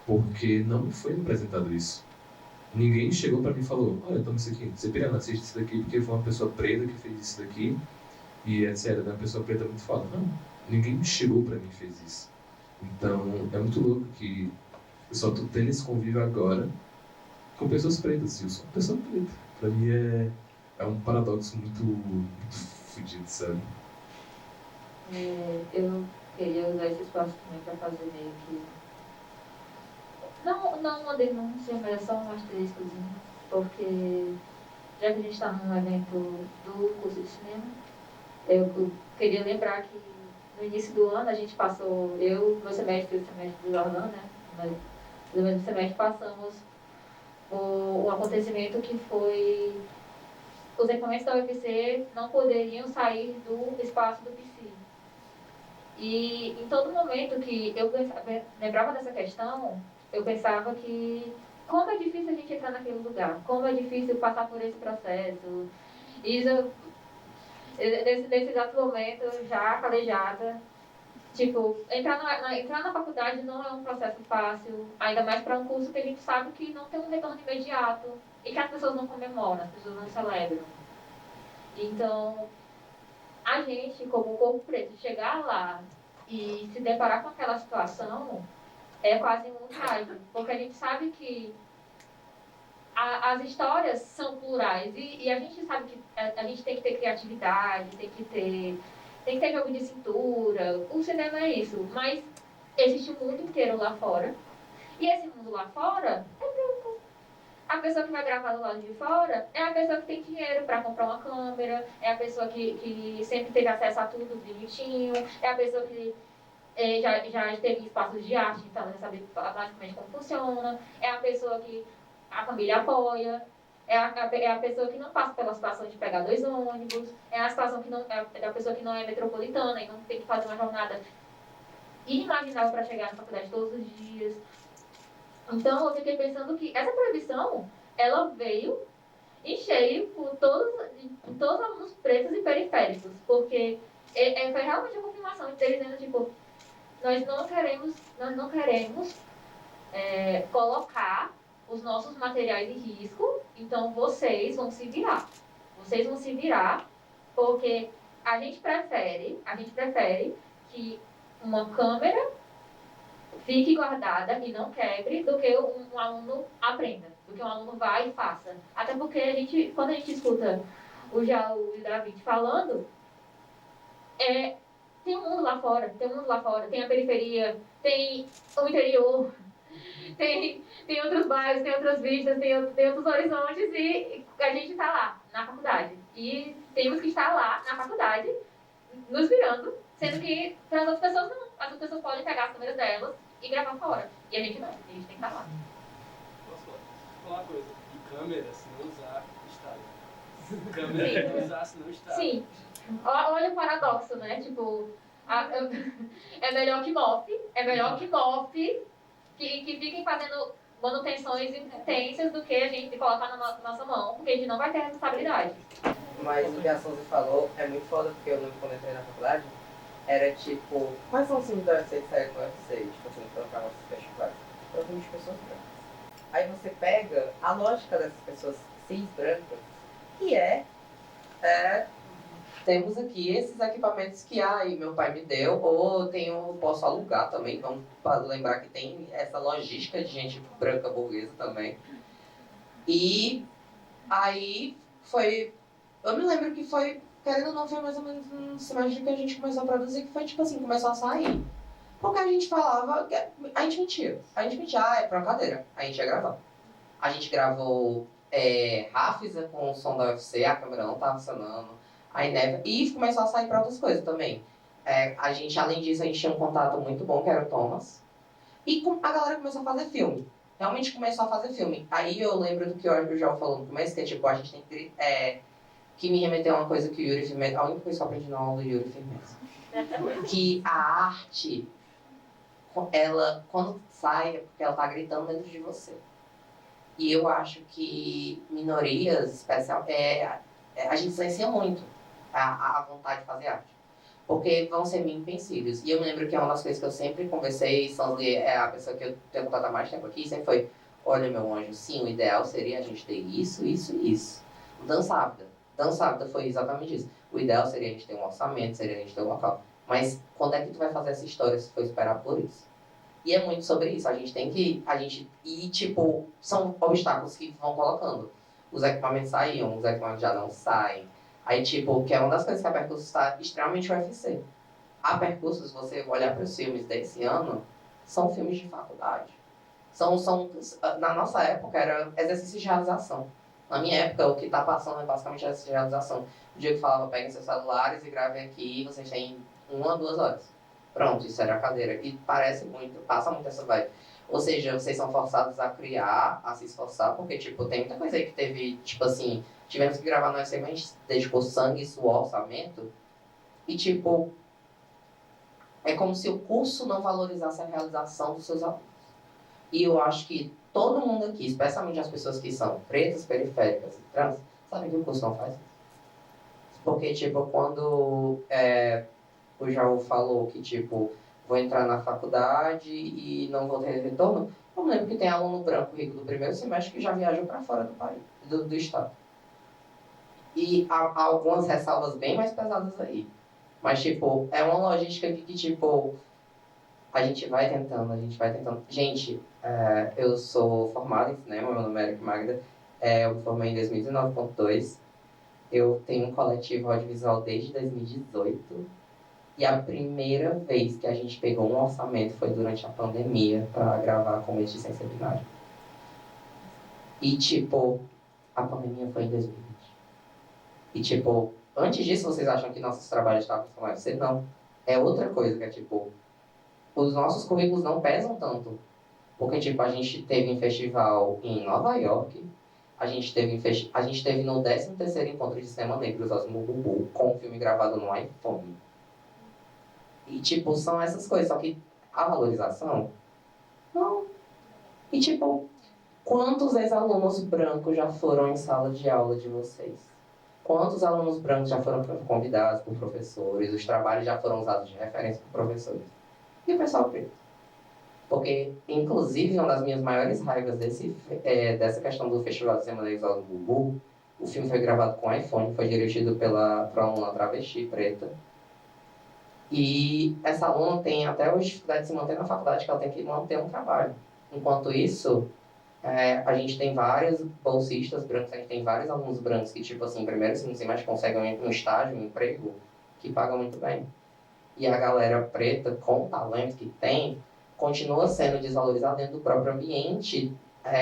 porque não me foi apresentado isso. Ninguém chegou para mim e falou, olha, toma isso aqui, você pirana, assiste isso daqui porque foi uma pessoa preta que fez isso daqui e é sério, uma pessoa preta muito foda. Não, ninguém chegou para mim e fez isso. Então, é muito louco que eu só tô tendo esse convívio agora com pessoas pretas, e eu sou uma pessoa preta. Para mim é um paradoxo muito, muito fodido, sabe? Eu queria usar esse espaço também para fazer meio que... Não uma denúncia, mas é só um asteriscozinho, porque já que a gente está num evento do curso de cinema, eu queria lembrar que no início do ano a gente passou, eu, meu semestre e o semestre do Orlando, né? No mesmo semestre passamos o acontecimento que foi os equipamentos da UFC não poderiam sair do espaço do PC. E em todo momento que eu lembrava dessa questão, eu pensava que como é difícil a gente entrar naquele lugar, como é difícil passar por esse processo. Isso, nesse exato momento, já calejada, tipo, entrar na faculdade não é um processo fácil, ainda mais para um curso que a gente sabe que não tem um retorno imediato e que as pessoas não comemoram, as pessoas não celebram. Então, a gente, como corpo preto, chegar lá e se deparar com aquela situação é quase um ultraje, porque a gente sabe que as histórias são plurais e a gente sabe que a gente tem que ter criatividade, tem que ter jogo de cintura, o cinema é isso, mas existe um mundo inteiro lá fora e esse mundo lá fora é branco. A pessoa que vai gravar do lado de fora é a pessoa que tem dinheiro para comprar uma câmera, é a pessoa que sempre teve acesso a tudo bonitinho, é a pessoa que já teve espaços de arte, então já sabe basicamente como funciona, é a pessoa que a família apoia, é a pessoa que não passa pela situação de pegar 2 ônibus, é a situação que não, é a pessoa que não é metropolitana e não tem que fazer uma jornada inimaginável para chegar na faculdade todos os dias. Então, eu fiquei pensando que essa proibição, ela veio em cheio por todos os alunos pretos e periféricos, porque foi realmente a confirmação deles dizendo, tipo, nós não queremos colocar os nossos materiais em risco, então vocês vão se virar. Vocês vão se virar, porque a gente prefere que uma câmera fique guardada e não quebre do que um aluno aprenda, do que um aluno vá e faça. Até porque quando a gente escuta o David falando, tem um mundo lá fora, tem a periferia, tem o interior, tem outros bairros, tem outras vistas, tem outros horizontes e a gente está lá, na faculdade. E temos que estar lá, na faculdade, nos virando, sendo que para as outras pessoas não. As outras pessoas podem pegar as câmeras delas e gravar fora. E a gente não, a gente tem que estar lá. Posso falar uma coisa? E câmera, se não usar, estraga. Câmera, se não usar, se não estraga. Sim. Olha o paradoxo, né? Tipo, é melhor que MOF, que fiquem fazendo manutenções intensas do que a gente colocar na nossa mão, porque a gente não vai ter responsabilidade. Mas o que a Sonzi falou é muito foda, porque eu lembro quando eu entrei na faculdade, era tipo, quais são os filmes do UFC que saíram no UFC? Tipo assim, colocar nossos festivais. Provavelmente pessoas brancas. Aí você pega a lógica dessas pessoas cis brancas, que temos aqui esses equipamentos que meu pai me deu, ou posso alugar também, vamos lembrar que tem essa logística de gente branca burguesa também. E aí eu me lembro que foi, querendo ou não, foi mais ou menos no semestre que a gente começou a produzir, que foi tipo assim, começou a sair. Porque a gente falava, a gente mentia, é pra uma cadeira, a gente ia gravar. A gente gravou Rafisa com o som da UFC, a câmera não tava funcionando, aí neva, e começou a sair pra outras coisas também. A gente, além disso, a gente tinha um contato muito bom, que era o Thomas, e a galera começou a fazer filme. Realmente começou a fazer filme. Aí eu lembro do que o João falou no começo, que é tipo, a gente tem que me remeteu a uma coisa que o Yuri Firmeza, a única coisa que eu aprendi na aula do Yuri Firmeza, que a arte, ela, quando sai, é porque ela tá gritando dentro de você. E eu acho que minorias, especial, a gente silencia muito a vontade de fazer arte. Porque vão ser mim empecilhos. E eu me lembro que uma das coisas que eu sempre conversei, Sanzli é a pessoa que eu tenho contato há mais tempo aqui, sempre foi, olha meu anjo, sim, o ideal seria a gente ter isso, isso e isso. Dança Ávida foi exatamente isso. O ideal seria a gente ter um orçamento, seria a gente ter um local. Mas quando é que tu vai fazer essa história se for esperar por isso? E é muito sobre isso. E tipo, são obstáculos que vão colocando. Os equipamentos saíam, os equipamentos já não saem. Aí, tipo, que é uma das coisas que a Percursos está extremamente UFC. A Percursos, se você olhar para os filmes desse ano, são filmes de faculdade. Na nossa época, era exercício de realização. Na minha época, o que está passando é basicamente exercício de realização. O Diego falava, peguem seus celulares e gravem aqui, vocês têm 1 a 2 horas. Pronto, isso era a cadeira. E passa muito essa vibe. Ou seja, vocês são forçados a criar, a se esforçar, porque, tipo, tem muita coisa aí que teve, tipo assim, tivemos que gravar no UFC, mas a gente dedicou sangue, suor, orçamento, e, tipo, é como se o curso não valorizasse a realização dos seus alunos. E eu acho que todo mundo aqui, especialmente as pessoas que são pretas, periféricas e trans, sabem que o curso não faz isso. Porque, tipo, quando o Jaú falou que, tipo, vou entrar na faculdade e não vou ter retorno, eu me lembro que tem aluno branco rico do primeiro semestre que já viajou para fora do país, do estado. E há algumas ressalvas bem mais pesadas aí. Mas, tipo, é uma logística que tipo, a gente vai tentando. Gente, eu sou formado em cinema, meu nome é Eric Magda, eu me formei em 2019.2, eu tenho um coletivo audiovisual desde 2018, e a primeira vez que a gente pegou um orçamento foi durante a pandemia para gravar Começo de Ciência Binária. E, tipo, a pandemia foi em 2020. E, tipo, antes disso, vocês acham que nossos trabalhos estavam com UFC? Não. É outra coisa, que é, tipo, os nossos currículos não pesam tanto. Porque, tipo, a gente teve em festival em Nova York, a gente teve no 13º Encontro de Cinema Negro, Osmo Bubu, com um filme gravado no iPhone. E, tipo, são essas coisas, só que a valorização, não. E, tipo, quantos ex-alunos brancos já foram em sala de aula de vocês? Quantos alunos brancos já foram convidados por professores? Os trabalhos já foram usados de referência por professores? E o pessoal preto? Porque, inclusive, uma das minhas maiores raivas dessa questão do Festival de Cinema Negro do Bubu, o filme foi gravado com iPhone, foi dirigido por uma aluna travesti preta. E essa aluna tem até hoje dificuldade de se manter na faculdade, que ela tem que manter um trabalho. Enquanto isso, a gente tem vários bolsistas brancos, a gente tem vários alunos brancos que, tipo assim, primeiro e segundo semestre conseguem um estágio, um emprego, que pagam muito bem. E a galera preta, com o talento que tem, continua sendo desvalorizada dentro do próprio ambiente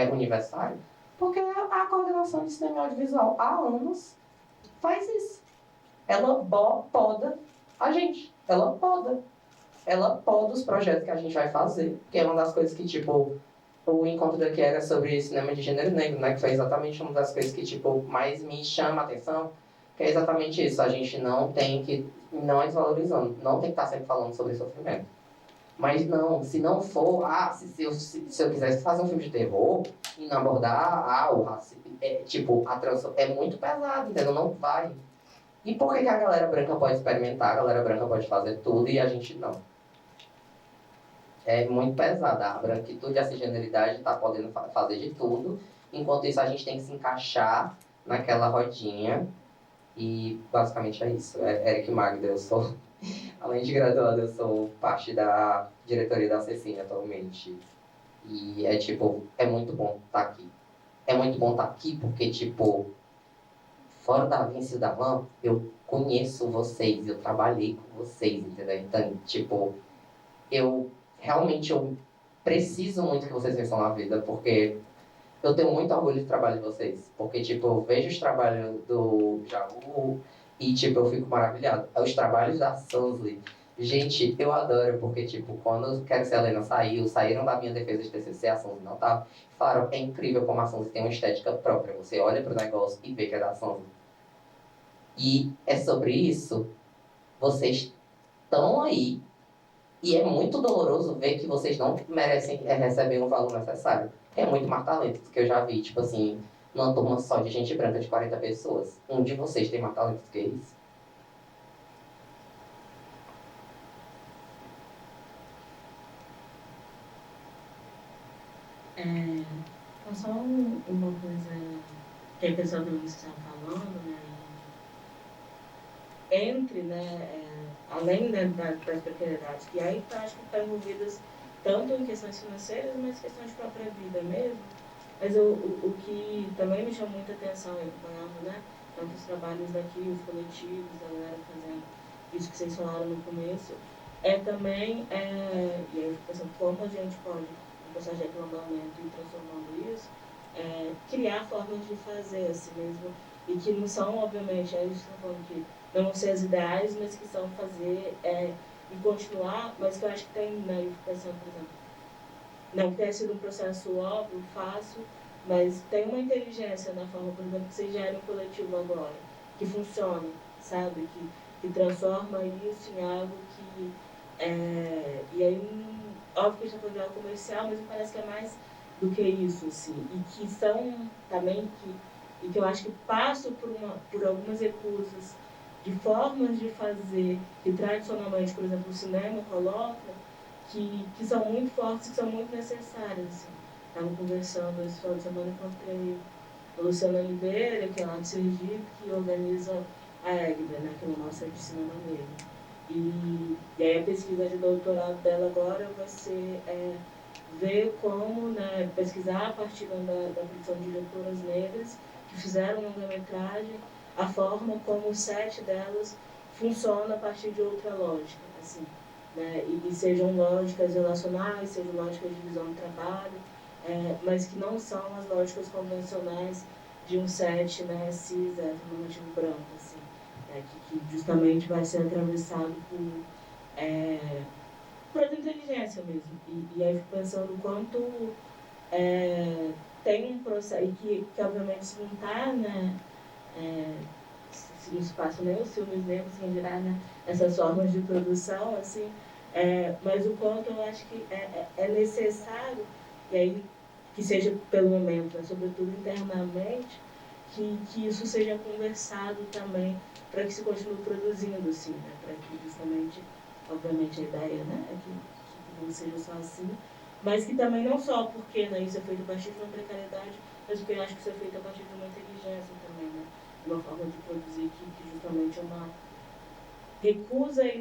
universitário, porque a coordenação de cinema e audiovisual há anos faz isso. Ela poda a gente. Ela poda os projetos que a gente vai fazer, que é uma das coisas que, tipo, o encontro daqui era sobre cinema de gênero negro, né, que foi exatamente uma das coisas que, tipo, mais me chama a atenção, Que é exatamente isso, a gente não é desvalorizando, não tem que estar sempre falando sobre sofrimento. Mas não, se não for, se eu quisesse fazer um filme de terror e não abordar, o racismo, é muito pesado, entendeu? Não vai. E por que a galera branca pode experimentar, a galera branca pode fazer tudo e a gente não? É muito pesada, a branquitude, a cisgeneridade está podendo fazer de tudo, enquanto isso a gente tem que se encaixar naquela rodinha e basicamente é isso. Eric Magda, eu sou, além de graduado, eu sou parte da diretoria da Cecine atualmente. E é muito bom estar aqui. É muito bom estar aqui porque, fora da Vinci e da Van, eu conheço vocês, eu trabalhei com vocês, entendeu? Então, eu preciso muito que vocês vençam na vida, porque eu tenho muito orgulho do trabalho de vocês. Porque, eu vejo os trabalhos do Jaú e, eu fico maravilhado. Os trabalhos da Sansley, gente, eu adoro, porque, quando o Quero Ser Helena saíram da minha defesa de TCC, a Sansley não tava. Falaram, é incrível como a Sansley tem uma estética própria. Você olha pro negócio e vê que é da Sansley. E é sobre isso, vocês estão aí, e é muito doloroso ver que vocês não merecem receber o valor necessário. É muito mais talento do que eu já vi, numa turma só de gente branca de 40 pessoas. Um de vocês tem mais talento do que isso. Só uma coisa que a pessoa também estava falando, né? Além das precariedades que aí acho que estão envolvidas tanto em questões financeiras, mas questões de própria vida mesmo. Mas o que também me chamou muita atenção, eu falava, né? Tanto os trabalhos daqui, os coletivos, a galera fazendo isso que vocês falaram no começo, também, e aí eu fico pensando, como a gente pode, no processo de reclamamento e transformando isso, criar formas de fazer assim mesmo, e que não são, obviamente, a gente está falando que não vão ser as ideais, mas que são fazer e continuar, mas que eu acho que tem, né, eu fico pensando, por exemplo, não que tenha sido um processo óbvio, fácil, mas tem uma inteligência na forma, por exemplo, que vocês gerem um coletivo agora, que funciona, sabe, que transforma isso em algo que, e aí, óbvio que a gente está falando de algo comercial, mas me parece que é mais do que isso, assim, e que são também, e que eu acho que passam por algumas recusas de formas de fazer que tradicionalmente, por exemplo, o cinema coloca, que são muito fortes, que são muito necessárias. Assim. Estava conversando esse final de semana, encontrei a Luciana Oliveira, que é lá de Sergipe, que organiza a EGBA, né, que é uma mostra de cinema negro. E aí a pesquisa de doutorado dela agora vai ser ver como, né, pesquisar a partir da produção de diretoras negras que fizeram longa-metragem, a forma como o set delas funciona a partir de outra lógica, assim, né? E sejam lógicas relacionais, sejam lógicas de visão do trabalho, mas que não são as lógicas convencionais de um set, né, cis, heteronormativo branco, assim, que justamente vai ser atravessado por essa inteligência mesmo. E aí fico pensando o quanto tem um processo, e que obviamente se não está, né, no espaço nem os filmes negros, em geral, né, essas formas de produção, assim, mas o quanto eu acho que é necessário, e aí que seja pelo momento, né, sobretudo internamente, que isso seja conversado também, para que se continue produzindo, assim, né, para que justamente, obviamente a ideia, né, é que não seja só assim, mas que também não só porque, né, isso é feito a partir de uma precariedade, mas porque eu acho que isso é feito a partir de uma inteligência também, né, uma forma de produzir que justamente é uma recusa e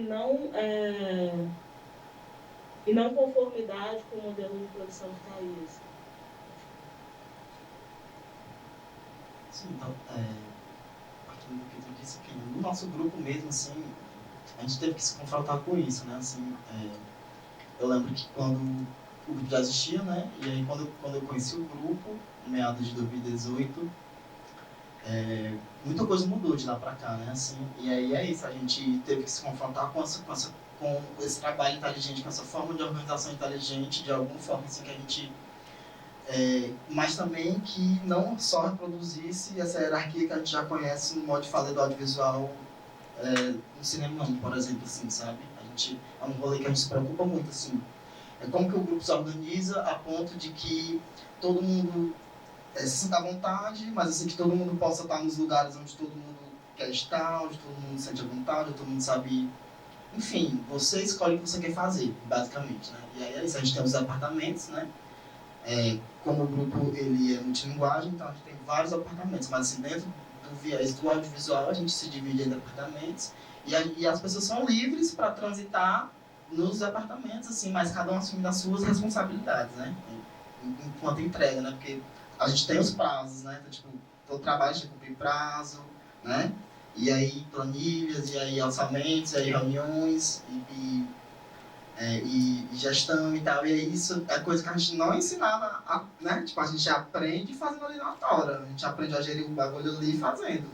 não conformidade com o modelo de produção que está aí. Assim. Sim, então, partindo do que tu disse aqui, no nosso grupo mesmo, assim, a gente teve que se confrontar com isso, né, assim, eu lembro que quando o grupo já existia, né, e aí quando eu conheci o grupo, em meados de 2018, muita coisa mudou de lá pra cá, né, assim, e aí é isso, a gente teve que se confrontar com esse trabalho inteligente, com essa forma de organização inteligente, de alguma forma, assim, que a gente mas também que não só reproduzisse essa hierarquia que a gente já conhece no modo de fazer do audiovisual no cinema, por exemplo, assim, sabe? É um rolê que a gente se preocupa muito, assim. É como que o grupo se organiza a ponto de que todo mundo se sinta à vontade, mas assim, que todo mundo possa estar nos lugares onde todo mundo quer estar, onde todo mundo sente à vontade, onde todo mundo sabe. Enfim, você escolhe o que você quer fazer, basicamente, né? E aí é isso, a gente tem os apartamentos, né? Como o grupo ele é multilinguagem, então a gente tem vários apartamentos, mas assim, dentro do viés do audiovisual a gente se divide em apartamentos e as pessoas são livres para transitar nos apartamentos, assim, mas cada um assumindo as suas responsabilidades, né? Enquanto entrega, né? Porque a gente tem os prazos, né? Então, tipo, todo trabalho tem que cumprir prazo, né? E aí planilhas, e aí orçamentos, e aí reuniões, e gestão e tal. E aí isso é coisa que a gente não ensinava, né? Tipo, a gente aprende fazendo ali na tora. A gente aprende a gerir o bagulho ali fazendo.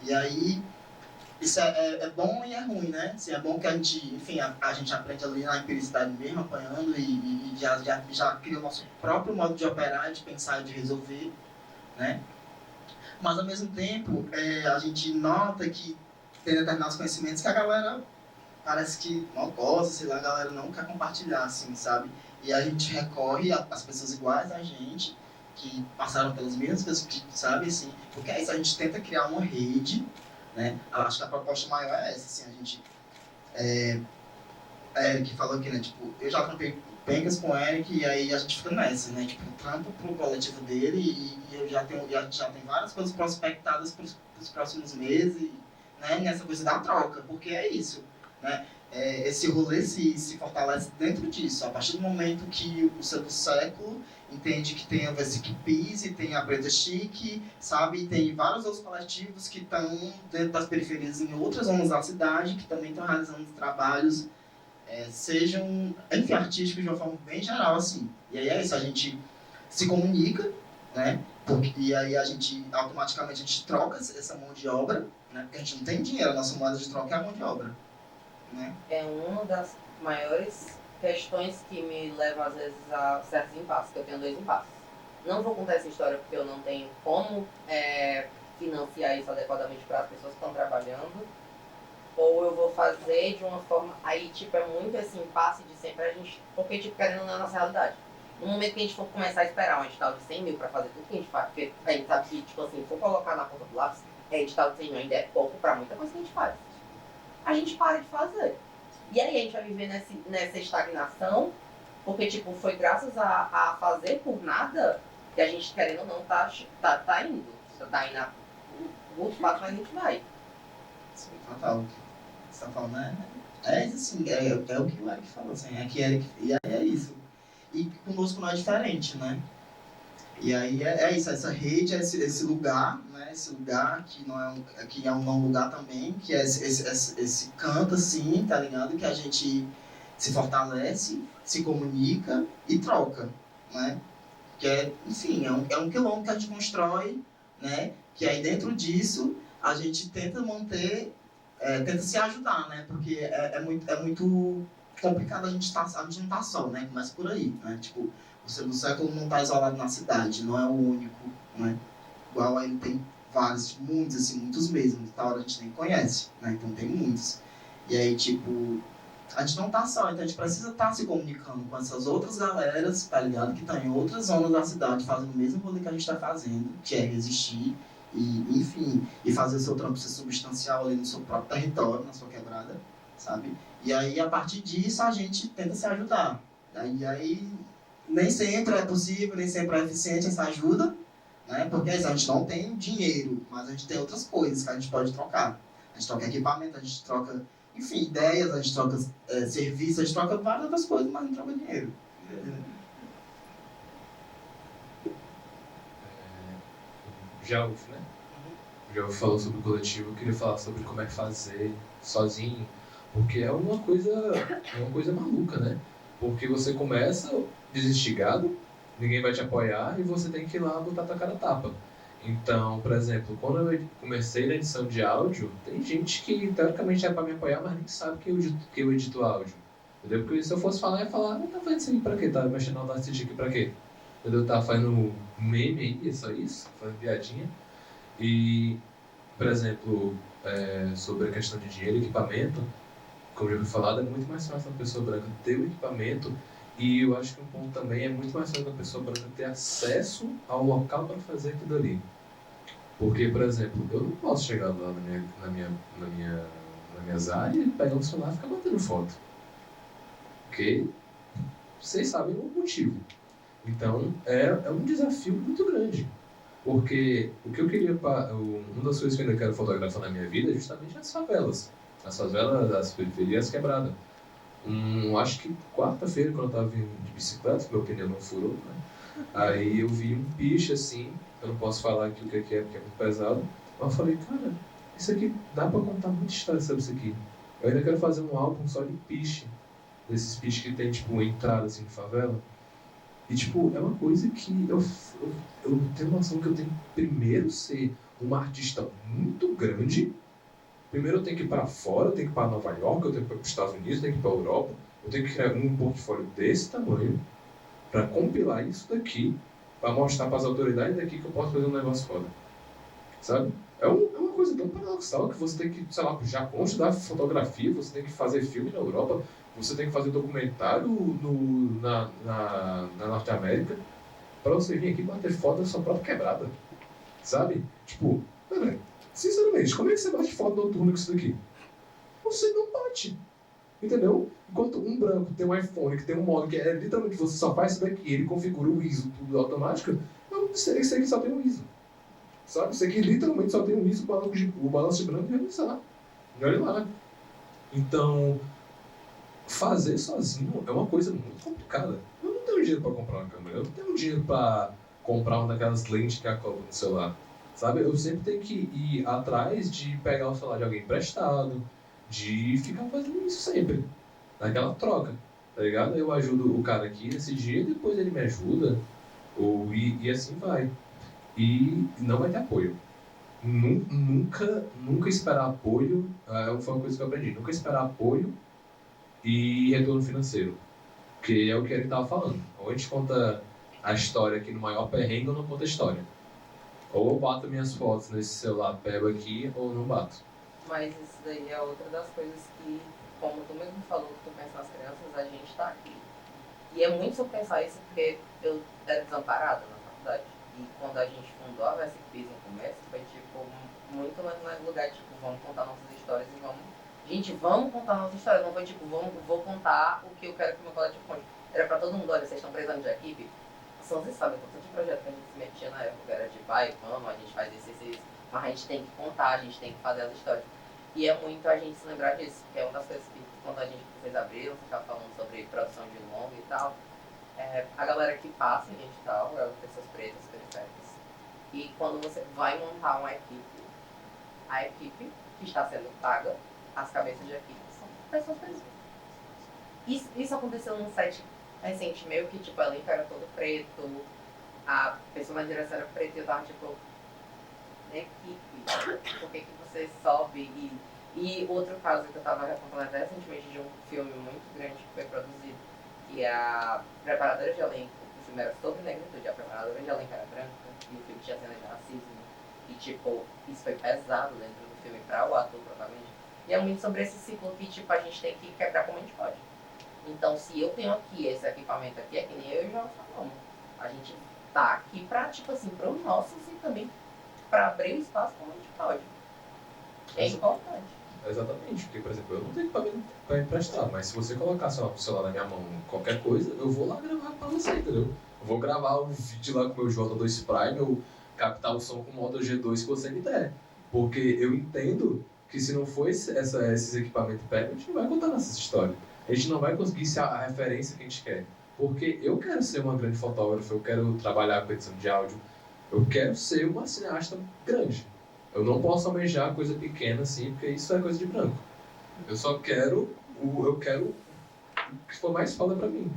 E aí, isso é bom e é ruim, né? Assim, é bom que a gente, enfim, a gente aprende ali na empiricidade mesmo, apanhando e já cria o nosso próprio modo de operar, de pensar, de resolver, né? Mas, ao mesmo tempo, a gente nota que tem determinados conhecimentos que a galera parece que não gosta, sei lá, a galera não quer compartilhar, assim, sabe? E a gente recorre às pessoas iguais a gente, que passaram pelas mesmas coisas, sabe, assim, porque é isso, a gente tenta criar uma rede, né? Eu acho que a proposta maior é essa, assim, a gente... Eric falou aqui, né, tipo, eu já trampei pencas com o Eric e aí a gente fica nessa, né, tipo, trampo pro coletivo dele e a gente já tem várias coisas prospectadas pros próximos meses, né, nessa coisa da troca, porque é isso, né, esse rolê se fortalece dentro disso, a partir do momento que o seu do século entende que tem a Vesic Peace, tem a Preta Chique, sabe, e tem vários outros coletivos que estão dentro das periferias em outras zonas da cidade, que também estão realizando trabalhos sejam, enfim, artísticos de uma forma bem geral, assim. E aí é isso, a gente se comunica, né? E aí a gente, automaticamente, a gente troca essa mão de obra, né? Porque a gente não tem dinheiro, a nossa moeda de troca é a mão de obra, né? É uma das maiores questões que me levam, às vezes, a certos impasses, que eu tenho 2 impasses. Não vou contar essa história porque eu não tenho como financiar isso adequadamente para as pessoas que estão trabalhando, ou eu vou fazer de uma forma... Aí, tipo, é muito esse impasse de sempre a gente... Porque, tipo, querendo ou não é a nossa realidade. No momento que a gente for começar a esperar um edital de 100 mil pra fazer tudo que a gente faz, porque a gente sabe que, tipo assim, se for colocar na ponta do lápis, edital de 100 mil ainda é pouco pra muita coisa que a gente faz. A gente para de fazer. E aí a gente vai viver nessa estagnação, porque, tipo, foi graças a fazer por nada que a gente, querendo ou não, tá indo. Tá indo a muitos passos, mas a gente vai. Sim, total. Você tá falando, né? É isso, assim, é o que o Eric falou, assim, e aí é isso. E conosco não é diferente, né? E aí é isso, essa rede, esse lugar, né? Esse lugar que é um não lugar também, que é esse canto, assim, tá ligado? Que a gente se fortalece, se comunica e troca, né? Que é, enfim, é um quilômetro que a gente constrói, né? Que aí dentro disso a gente tenta manter, tenta se ajudar, né? Porque é muito complicado a gente não tá só, né? Começa por aí, né? Tipo, o Ser do Século não tá isolado na cidade, não é o único, né? Igual ele tem vários, muitos, assim, muitos mesmo, que tal hora a gente nem conhece, né? Então tem muitos. E aí, tipo, a gente não tá só, então a gente precisa estar se comunicando com essas outras galeras, tá ligado? Que estão em outras zonas da cidade, fazendo o mesmo rolê que a gente tá fazendo, que é resistir, e, enfim, e fazer o seu trampo ser substancial ali no seu próprio território, na sua quebrada, sabe? E aí, a partir disso, a gente tenta se ajudar. E aí nem sempre é possível, nem sempre é eficiente essa ajuda, né? Porque a gente não tem dinheiro, mas a gente tem outras coisas que a gente pode trocar. A gente troca equipamento, a gente troca, enfim, ideias, a gente troca serviços, a gente troca várias outras coisas, mas não troca dinheiro. Jauf, né? O Jauf falou sobre o coletivo, eu queria falar sobre como é fazer sozinho, porque é uma coisa maluca, né? Porque você começa desinstigado, ninguém vai te apoiar e você tem que ir lá botar tua cara a tapa. Então, por exemplo, quando eu comecei na edição de áudio, tem gente que teoricamente é para me apoiar, mas nem sabe que eu edito áudio. Entendeu? Porque se eu fosse falar, eu ia falar, tá fazendo isso aqui pra quê? Tá mexendo no Audacity aqui pra quê? Eu tava fazendo meme aí, é só isso, fazendo piadinha. E, por exemplo, sobre a questão de dinheiro e equipamento, como já foi falado, é muito mais fácil uma pessoa branca ter o equipamento, e eu acho que um ponto também é muito mais fácil uma pessoa branca ter acesso ao local para fazer aquilo ali. Porque, por exemplo, eu não posso chegar lá na minhas áreas e pegar um celular e ficar batendo foto. Porque vocês sabem o motivo. Então, é um desafio muito grande. Porque o que eu queria... Uma das coisas que eu ainda quero fotografar na minha vida é justamente as favelas. As favelas das periferias quebradas. Acho que quarta-feira, quando eu estava vindo de bicicleta, meu pneu não furou, né? Aí eu vi um piche assim, eu não posso falar aqui o que é porque é muito pesado, mas eu falei, cara, isso aqui dá pra contar muita história sobre isso aqui. Eu ainda quero fazer um álbum só de piche, desses piches que tem, tipo, entrada assim de favela. E, tipo, é uma coisa que eu tenho noção que eu tenho que primeiro ser uma artista muito grande. Primeiro eu tenho que ir para fora, eu tenho que ir para Nova York, eu tenho que ir para os Estados Unidos, eu tenho que ir para a Europa. Eu tenho que criar um portfólio desse tamanho para compilar isso daqui, para mostrar para as autoridades daqui que eu posso fazer um negócio foda. Sabe? É uma coisa tão paradoxal que você tem que, sei lá, pro Japão estudar fotografia, você tem que fazer filme na Europa, você tem que fazer documentário na Norte América, para você vir aqui bater foto da sua própria quebrada. Sabe? Tipo, sinceramente, como é que você bate foto noturna com isso daqui? Você não bate. Entendeu? Enquanto um branco tem um iPhone que tem um modo que é literalmente você só faz isso daqui, ele configura o ISO tudo automático, esse aqui só tem um ISO. Sabe? Isso aqui literalmente só tem um ISO, o balanço de branco e revisar. Olha lá. Então, fazer sozinho é uma coisa muito complicada. Eu não tenho dinheiro para comprar uma câmera, eu não tenho dinheiro para comprar uma daquelas lentes que acoplam no celular. Sabe? Eu sempre tenho que ir atrás de pegar o celular de alguém emprestado, de ficar fazendo isso sempre, naquela troca, tá ligado? Eu ajudo o cara aqui nesse dia, depois ele me ajuda, e assim vai. E não vai ter apoio. Nunca esperar apoio, foi uma coisa que eu aprendi, nunca esperar apoio e retorno financeiro, porque é o que ele estava falando. Ou a gente conta a história aqui no maior perrengue ou não conta a história. Ou eu bato minhas fotos nesse celular, pego aqui, ou não bato. Mas isso daí é outra das coisas que, como tu mesmo falou, que tu pensa nas crianças, a gente tá aqui. E é muito sobre pensar isso porque eu era desamparada na faculdade. E quando a gente fundou a VS Cris no começo, foi tipo, muito no lugar, tipo, vamos contar nossas histórias e vamos... Gente, vamos contar nossas histórias. Não foi tipo, vou contar o que eu quero que o meu coletivo conte. Era pra todo mundo, olha, vocês estão precisando de equipe? Vocês sabem, o tanto de projeto que a gente se metia na época era de pai, vamos, a gente faz isso, mas a gente tem que contar, a gente tem que fazer as histórias. E é muito a gente se lembrar disso, que é uma das coisas que, quando a gente fez abril, você estava falando sobre produção de longa e tal, a galera que passa em digital é pessoas pretas, periféricas. E quando você vai montar uma equipe, a equipe que está sendo paga, as cabeças de equipe são pessoas pretas. Isso aconteceu num set recente meu, que tipo, o elenco era todo preto, a pessoa na direção era preta e eu tava tipo, equipe, por que você sobe? E outro caso que eu tava contando até recentemente de um filme muito grande que foi produzido, que é a preparadora de elenco, o filme era sobre negritude, a preparadora de elenco era branca, e o filme tinha cena de racismo, e tipo, isso foi pesado dentro do filme para o ator provavelmente. E é muito sobre esse ciclo que tipo, a gente tem que quebrar como a gente pode. Então, se eu tenho aqui esse equipamento aqui, é que nem eu e o João falamos. A gente tá aqui pra, tipo assim, para os nossos e também para abrir o espaço como a gente pode. É importante. Exatamente, porque, por exemplo, eu não tenho equipamento para emprestar, mas se você colocar o celular na minha mão, qualquer coisa, eu vou lá gravar para você, entendeu? Eu vou gravar o vídeo lá com o meu J2 Prime, ou captar o som com o Moto G2 que você me der. Porque eu entendo que se não for esses equipamentos técnicos, a gente não vai contar nossas histórias. A gente não vai conseguir ser a referência que a gente quer. Porque eu quero ser uma grande fotógrafa, eu quero trabalhar com edição de áudio, eu quero ser uma cineasta grande. Eu não posso almejar coisa pequena assim, porque isso é coisa de branco. Eu só quero o que for mais foda pra mim,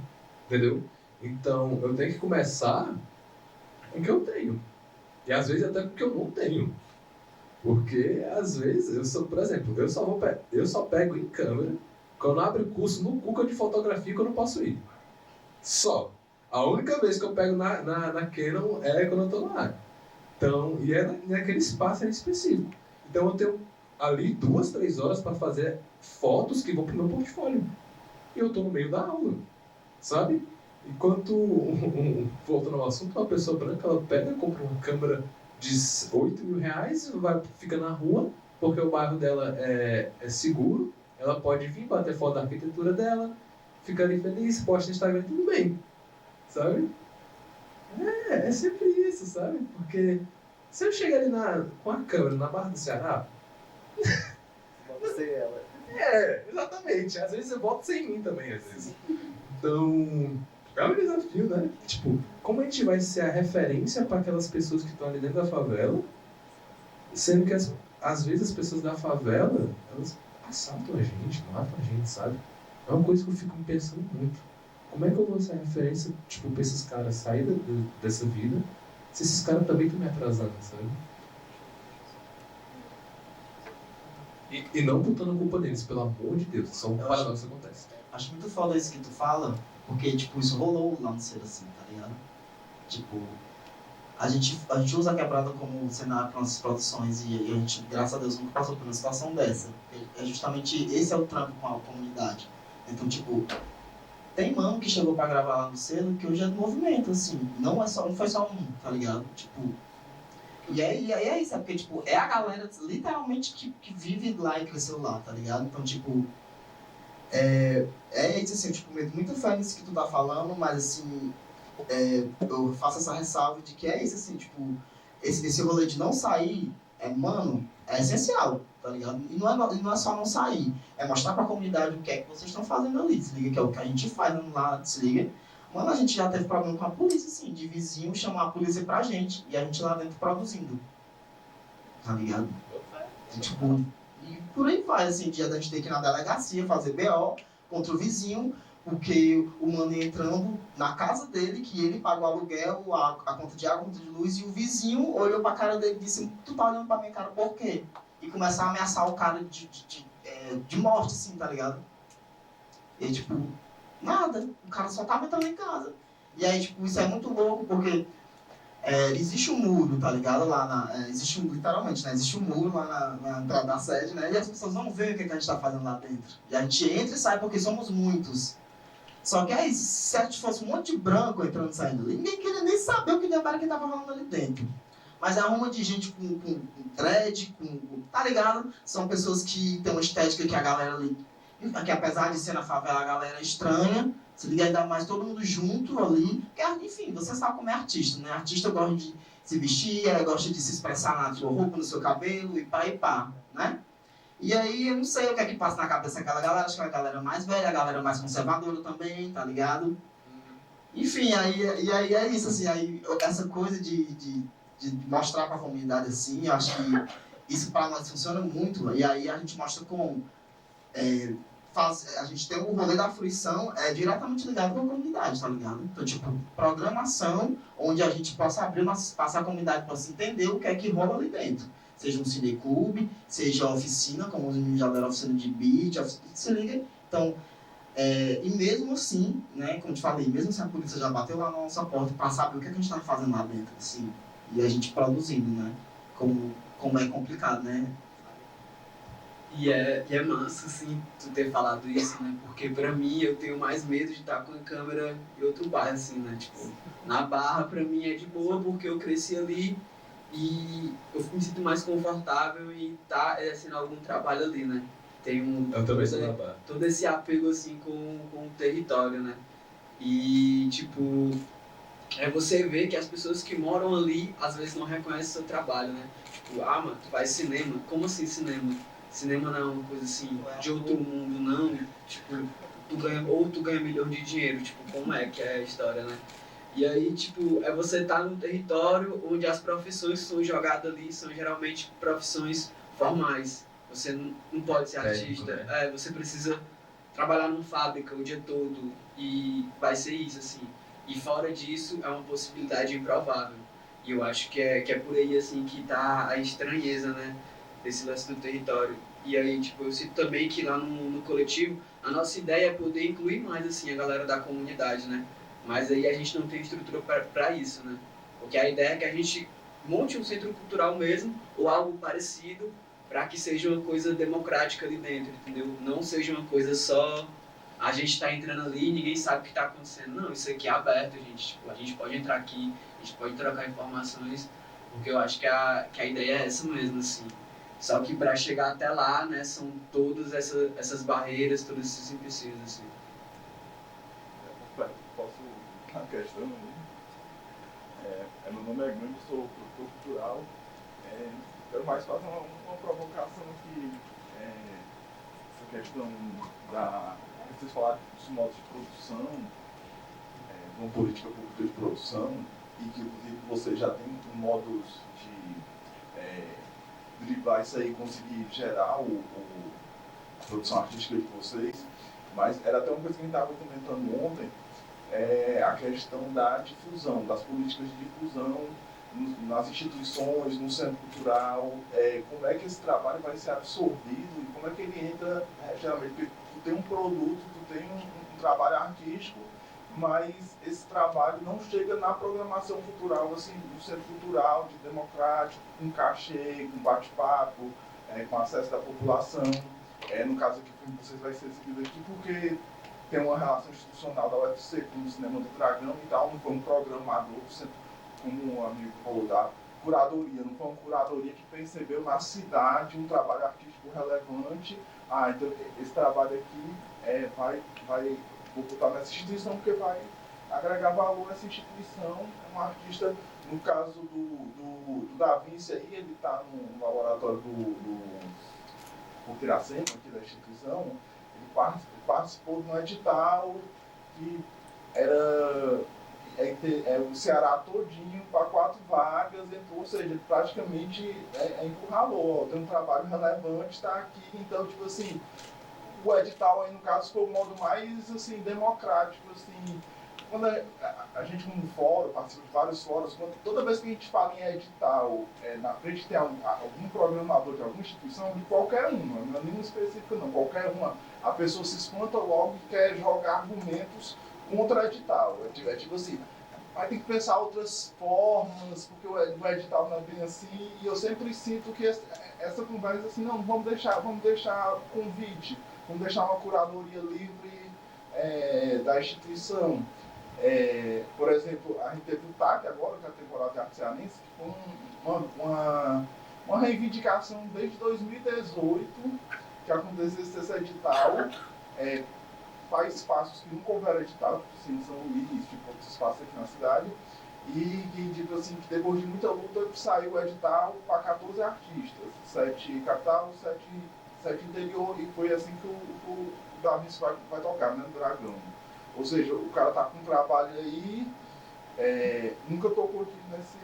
entendeu? Então, eu tenho que começar com o que eu tenho. E às vezes até com o que eu não tenho. Porque às vezes, por exemplo, eu só pego em câmera quando abre curso no Cuca de fotografia que eu não posso ir. Só. A única vez que eu pego na Canon é quando eu tô lá. Então, e é naquele espaço ali específico. Então eu tenho ali 2, 3 horas para fazer fotos que vão pro meu portfólio. E eu tô no meio da aula, sabe? Enquanto, voltando ao assunto, uma pessoa branca, ela pega, compra uma câmera de 8 mil reais, fica na rua, porque o bairro dela é seguro, ela pode vir bater foto da arquitetura dela, fica ali feliz, posta no Instagram, tudo bem, sabe? É sempre isso, sabe? Porque se eu chegar ali com a câmera na Barra do Ceará... Pode ser ela. Exatamente. Às vezes eu volto sem mim também, às vezes. Então, é um desafio, né? Tipo, como a gente vai ser a referência para aquelas pessoas que estão ali dentro da favela, sendo que às vezes as pessoas da favela, elas assaltam a gente, matam a gente, sabe? É uma coisa que eu fico pensando muito. Como é que eu vou ser a referência, tipo, para esses caras saírem dessa vida, se esses caras também estão me atrasando, sabe? E não botando a culpa deles, pelo amor de Deus, só um paradoxo que acontece. Acho muito foda isso que tu fala, porque, tipo, isso rolou lá no ser assim, tá ligado? Tipo, a gente usa a quebrada como cenário para nossas produções e a gente, graças a Deus, nunca passou por uma situação dessa. É justamente esse é o trampo com a comunidade. Então, tipo, tem mano que chegou pra gravar lá no selo que hoje é do movimento, assim, não foi só um, tá ligado? Tipo, e é isso, porque, tipo, é a galera literalmente que vive lá e cresceu lá, tá ligado? Então, tipo, é isso, assim, tipo, muito fã nisso que tu tá falando, mas, assim, eu faço essa ressalva de que é isso, assim, tipo, esse rolê de não sair, mano, é essencial, tá ligado? E não é só não sair, é mostrar pra comunidade o que é que vocês estão fazendo ali, se liga, que é o que a gente faz lá, se liga. Mano, a gente já teve problema com a polícia, assim, de vizinho chamar a polícia pra gente, e a gente lá dentro produzindo, tá ligado? E, tipo, e por aí vai, assim, dia da gente ter que ir na delegacia fazer BO contra o vizinho, porque o mano ia entrando na casa dele, que ele pagou o aluguel, a conta de água, a conta de luz, e o vizinho olhou pra cara dele e disse, tu tá olhando pra minha cara por quê? E começar a ameaçar o cara de morte, assim, tá ligado? E tipo, nada, o cara só tava entrando em casa. E aí, tipo, isso é muito louco, porque existe um muro, tá ligado? Lá existe literalmente, né? Existe um muro lá na entrada da sede, né? E as pessoas não veem o que a gente tá fazendo lá dentro. E a gente entra e sai porque somos muitos. Só que aí, se a gente fosse um monte de branco entrando e saindo ali, ninguém queria nem saber o que era que tava rolando ali dentro. Mas é uma de gente com dread, tá ligado? São pessoas que têm uma estética que a galera ali, que apesar de ser na favela, a galera é estranha, se liga, ainda mais todo mundo junto ali. Porque, enfim, você sabe como é artista, né? Artista gosta de se vestir, gosta de se expressar na sua roupa, no seu cabelo, e pá, né? E aí, eu não sei o que é que passa na cabeça daquela galera, acho que é a galera mais velha, a galera mais conservadora também, tá ligado? Enfim, aí é isso, assim, aí essa coisa de mostrar pra comunidade assim, eu acho que isso pra nós funciona muito, e aí a gente mostra como a gente tem o rolê da fruição diretamente ligado com a comunidade, tá ligado? Então, tipo, programação onde a gente possa passar a comunidade para se entender o que é que rola ali dentro. Seja um cineclube, seja oficina, como os meninos já deram oficina de beat, se liga? Então, e mesmo assim, né, como eu te falei, mesmo se a polícia já bateu lá na nossa porta para saber o que a gente está fazendo lá dentro, assim, e a gente produzindo, né, como é complicado, né? E é massa, assim, tu ter falado isso, né, porque pra mim eu tenho mais medo de estar com a câmera em outro bairro, assim, né, tipo, na Barra pra mim é de boa porque eu cresci ali e eu me sinto mais confortável em estar assinando algum trabalho ali, né. Tem eu também sou na Barra. Todo esse apego, assim, com o território, né. E, tipo, você vê que as pessoas que moram ali, às vezes não reconhecem o seu trabalho, né. Tipo, mano, tu faz cinema? Como assim cinema? Cinema não é uma coisa assim, de outro mundo, não. Tipo, tu ganha milhão de dinheiro, tipo, como é que é a história, né. E aí, tipo, você tá num território onde as profissões que são jogadas ali são geralmente profissões formais. Você não pode ser artista, né? Você precisa trabalhar numa fábrica o dia todo e vai ser isso, assim. E fora disso, é uma possibilidade improvável. E eu acho que é por aí, assim, que tá a estranheza, né, desse lance do território. E aí, tipo, eu sinto também que lá no coletivo, a nossa ideia é poder incluir mais, assim, a galera da comunidade, né. Mas aí a gente não tem estrutura para isso, né? Porque a ideia é que a gente monte um centro cultural mesmo, ou algo parecido, para que seja uma coisa democrática ali dentro, entendeu? Não seja uma coisa só, a gente está entrando ali e ninguém sabe o que está acontecendo. Não, isso aqui é aberto, gente. Tipo, a gente pode entrar aqui, a gente pode trocar informações, porque eu acho que a ideia é essa mesmo, assim. Só que para chegar até lá, né, são todas essas barreiras, todos esses empecilhos, assim. Posso a questão aí? Meu nome é Grande, sou produtor cultural. Quero mais fazer uma provocação aqui. Essa questão da... Vocês falaram dos modos de produção, de uma política pública de produção, e que inclusive vocês já têm modos de driblar isso aí e conseguir gerar a produção artística de vocês. Mas era até uma coisa que a gente estava comentando ontem, a questão da difusão, das políticas de difusão nas instituições, no centro cultural, como é que esse trabalho vai ser absorvido e como é que ele entra, geralmente, porque tu tem um produto, tu tem um trabalho artístico, mas esse trabalho não chega na programação cultural, assim, no centro cultural, de democrático, com cachê, com bate-papo, com acesso da população. No caso aqui, o filme de vocês vai ser exibido aqui porque tem uma relação institucional da UFC com o Cinema do Dragão e tal, não foi um programador, como o amigo falou, da curadoria, não foi uma curadoria que percebeu na cidade um trabalho artístico relevante. Então esse trabalho aqui vou botar nessa instituição porque vai agregar valor a essa instituição. É um artista, no caso do Da Vinci aí, ele está no laboratório do Piracema, aqui da instituição. Ele participou de um edital que era o Ceará todinho para 4 vagas, ou seja, ele praticamente encurralou. Tem um trabalho relevante, está aqui, então, tipo assim, o edital aí, no caso, foi o modo mais, assim, democrático, assim. Quando a gente, como fórum, participa de vários fóruns, toda vez que a gente fala em edital, na frente tem algum programador de alguma instituição, de qualquer uma, não é nenhuma específica não, qualquer uma, a pessoa se espanta logo e quer jogar argumentos contra edital. É tipo assim, vai ter que pensar outras formas, porque o edital não é bem assim, e eu sempre sinto que essa conversa, assim, não, vamos deixar convite, vamos deixar uma curadoria livre da instituição. Por exemplo, a gente teve o TAC agora, que é a temporada de arte cearense, que foi uma reivindicação desde 2018, que aconteceu esse edital, faz espaços que nunca houveram edital, assim, São Luís, tipo, outros espaços aqui na cidade, e que, tipo assim, que depois de muita luta saiu o edital para 14 artistas, 7 capital, 7 interior, e foi assim que o Da Vinci vai tocar, né, no Dragão. Ou seja, o cara tá com um trabalho aí, nunca tocou aqui nesse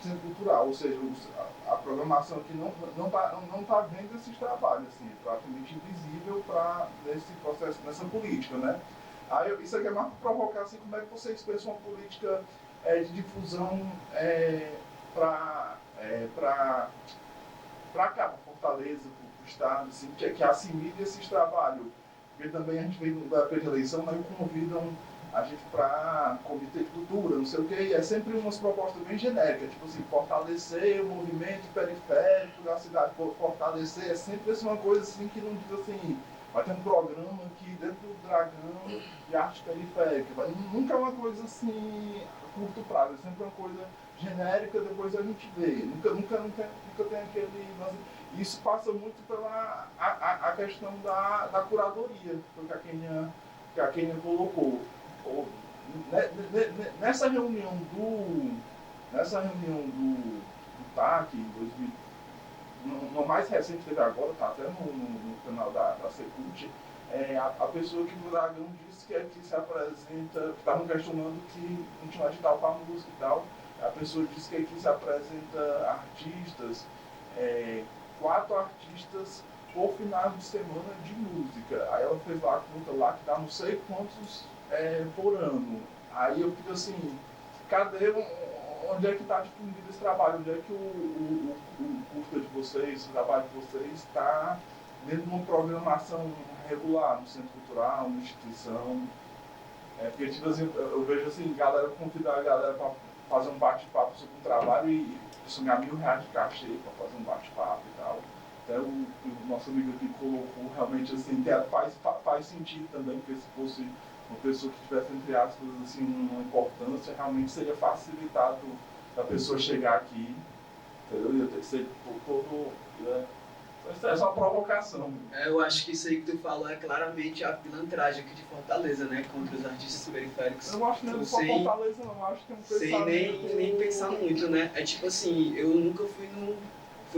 centro cultural, ou seja, a programação aqui não tá vendo esses trabalhos, assim, é praticamente invisível nesse processo, nessa política, né? Isso aqui é mais para provocar, assim, como é que vocês pensam uma política de difusão para cá, para Fortaleza, para o Estado, assim, que assimile esses trabalhos. Porque também a gente vem da eleição, né, e convidam a gente para comitê de cultura, não sei o quê, e é sempre umas propostas bem genéricas, tipo assim, fortalecer o movimento periférico da cidade, fortalecer, é sempre uma coisa assim que não diz assim, vai ter um programa aqui dentro do Dragão de arte periférica, nunca é uma coisa assim a curto prazo, é sempre uma coisa genérica, depois a gente vê, nunca tem aquele... Isso passa muito pela a questão da curadoria, que a Kenia colocou. Nessa reunião do TAC, no mais recente que teve agora, está até no canal da Secult, a pessoa que do Dragão disse que aqui se apresenta, estavam questionando que não tinha edital para música e tal, a pessoa disse que aqui se apresenta artistas, 4 artistas por final de semana de música. Aí ela fez lá a conta lá que dá não sei quantos por ano. Aí eu fico assim, cadê, onde é que está difundido esse trabalho? Onde é que o curso de vocês, o trabalho de vocês está dentro de uma programação regular, no centro cultural, na instituição? Porque, tipo assim, eu vejo assim, galera convidar a galera pra fazer um bate-papo sobre um trabalho e sonhar R$1.000 de cachê pra fazer um bate-papo e tal. Até o nosso amigo aqui colocou realmente assim, faz sentido também, porque se fosse uma pessoa que tivesse, entre aspas, assim, uma importância, realmente seria facilitado da pessoa chegar aqui, entendeu? Ia ter que ser todo... É só uma provocação. Eu acho que isso aí que tu falou é claramente a pilantragem aqui de Fortaleza, né? Contra os artistas periféricos. Eu não acho que não é só Fortaleza, não. Eu acho que tem um pensamento... Sem nem pensar muito, né? É tipo assim, eu nunca fui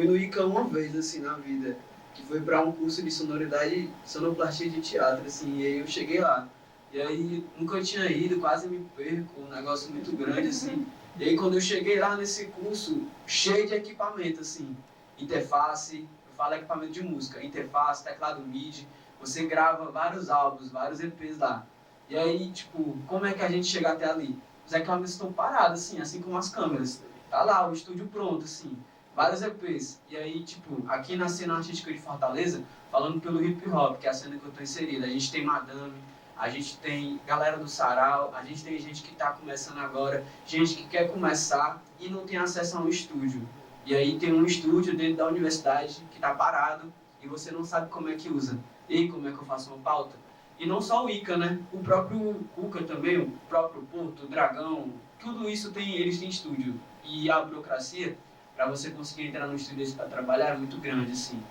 no ICA uma vez, assim, na vida. Que foi pra um curso de sonoridade, sonoplastia de teatro, assim. E aí eu cheguei lá. E aí nunca tinha ido, quase me perco, um negócio muito grande, assim. E aí quando eu cheguei lá nesse curso, cheio de equipamento, assim. Interface... Fala equipamento de música, interface, teclado MIDI, você grava vários álbuns, vários EPs lá. E aí, tipo, como é que a gente chega até ali? Os equipamentos estão parados, assim como as câmeras. Tá lá, o estúdio pronto, assim, vários EPs. E aí, tipo, aqui na cena artística de Fortaleza, falando pelo hip hop, que é a cena que eu tô inserida, a gente tem Madame, a gente tem galera do Sarau, a gente tem gente que tá começando agora, gente que quer começar e não tem acesso a um estúdio. E aí tem um estúdio dentro da universidade que está parado e você não sabe como é que usa. E como é que eu faço uma pauta? E não só o ICA, né? O próprio Cuca também, o próprio Porto, o Dragão, tudo isso eles têm estúdio. E a burocracia, para você conseguir entrar no estúdio para trabalhar, é muito grande, assim.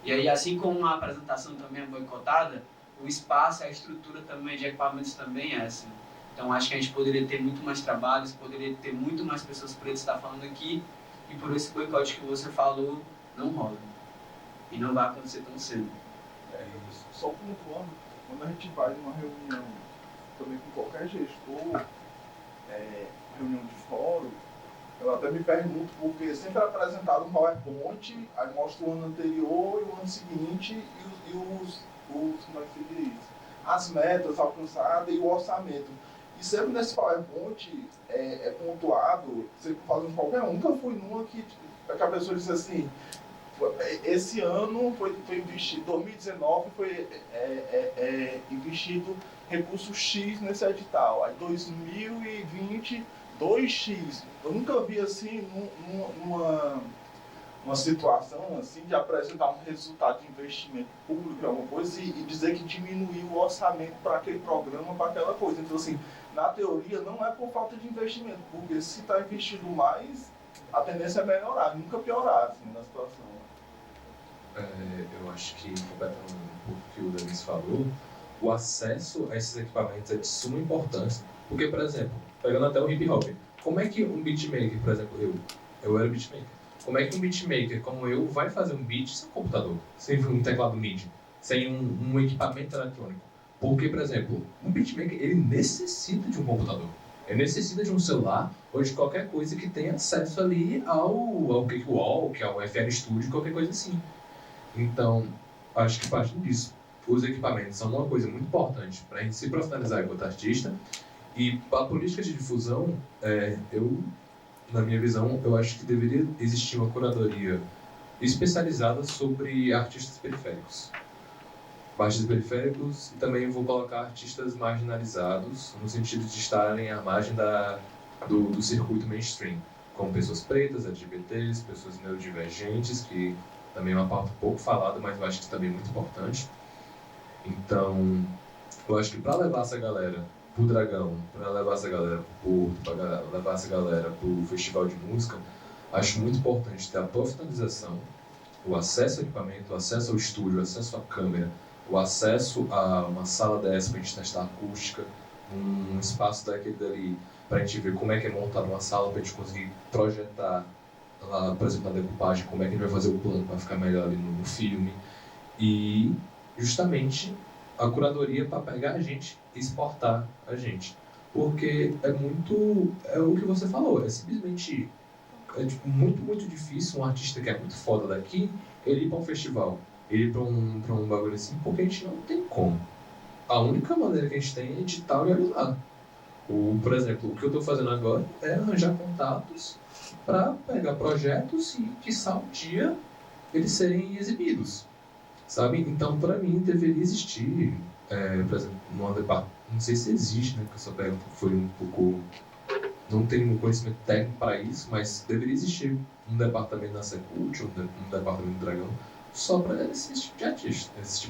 E aí, assim como a apresentação também é boicotada, o espaço, a estrutura também de equipamentos também é assim. Então acho que a gente poderia ter muito mais trabalhos, poderia ter muito mais pessoas pretas estar falando aqui, e por esse boicote que você falou, não rola. E não vai acontecer tão cedo. Só pontuando, quando a gente vai numa reunião também com qualquer gestor, reunião de fórum, eu até me pergunto, porque sempre é apresentado um PowerPoint, aí mostra o ano anterior e o ano seguinte, e os como é que se diz? As metas alcançadas e o orçamento. E sempre nesse PowerPoint é pontuado, você fazendo qualquer um, nunca fui numa que a pessoa disse assim, esse ano foi investido, 2019 foi investido recurso X nesse edital, aí 2020, 2X. Eu nunca vi assim numa situação assim de apresentar um resultado de investimento público, alguma coisa, e dizer que diminuiu o orçamento para aquele programa, para aquela coisa. Então, assim, na teoria não é por falta de investimento, porque se está investindo mais, a tendência é melhorar, nunca piorar assim, na situação. Eu acho que, completando um pouco o que o Denis falou, o acesso a esses equipamentos é de suma importância, porque, por exemplo, pegando até o hip hop, como é que um beatmaker, por exemplo, eu era beatmaker, como é que um beatmaker como eu vai fazer um beat sem computador, sem um teclado MIDI, sem um equipamento eletrônico? Porque, por exemplo, um beatmaker, ele necessita de um computador. Ele necessita de um celular ou de qualquer coisa que tenha acesso ali ao Cakewalk, ao FL Studio, qualquer coisa assim. Então, acho que parte disso. Os equipamentos são uma coisa muito importante para a gente se profissionalizar enquanto artista. E a política de difusão, na minha visão, eu acho que deveria existir uma curadoria especializada sobre artistas periféricos. Artistas periféricos, e também vou colocar artistas marginalizados, no sentido de estarem à margem do circuito mainstream, como pessoas pretas, LGBTs, pessoas neurodivergentes, que também é uma pauta pouco falada, mas eu acho que também é muito importante. Então, eu acho que para levar essa galera pro Dragão, para levar essa galera pro Porto, para levar essa galera pro festival de música, acho muito importante ter a profissionalização, o acesso ao equipamento, o acesso ao estúdio, o acesso à câmera, o acesso a uma sala dessa para a gente testar a acústica, um espaço daquele dali para a gente ver como é que é montada uma sala, para a gente conseguir projetar lá, por exemplo, na decupagem, como é que a gente vai fazer o plano para ficar melhor ali no filme. E justamente a curadoria para pegar a gente e exportar a gente. Porque é o que você falou, é simplesmente muito difícil um artista que é muito foda daqui, ele ir para um festival, ele ir para um bagulho assim, porque a gente não tem como. A única maneira que a gente tem é editar e olhar lá. Por exemplo, o que eu estou fazendo agora é arranjar contatos para pegar projetos e, quiçá, um dia eles serem exibidos, sabe? Então, para mim, deveria existir, por exemplo, não sei se existe, né, porque essa pergunta foi um pouco... Não tenho conhecimento técnico para isso, mas deveria existir um departamento na Secult, um departamento do Dragão, só para esse tipo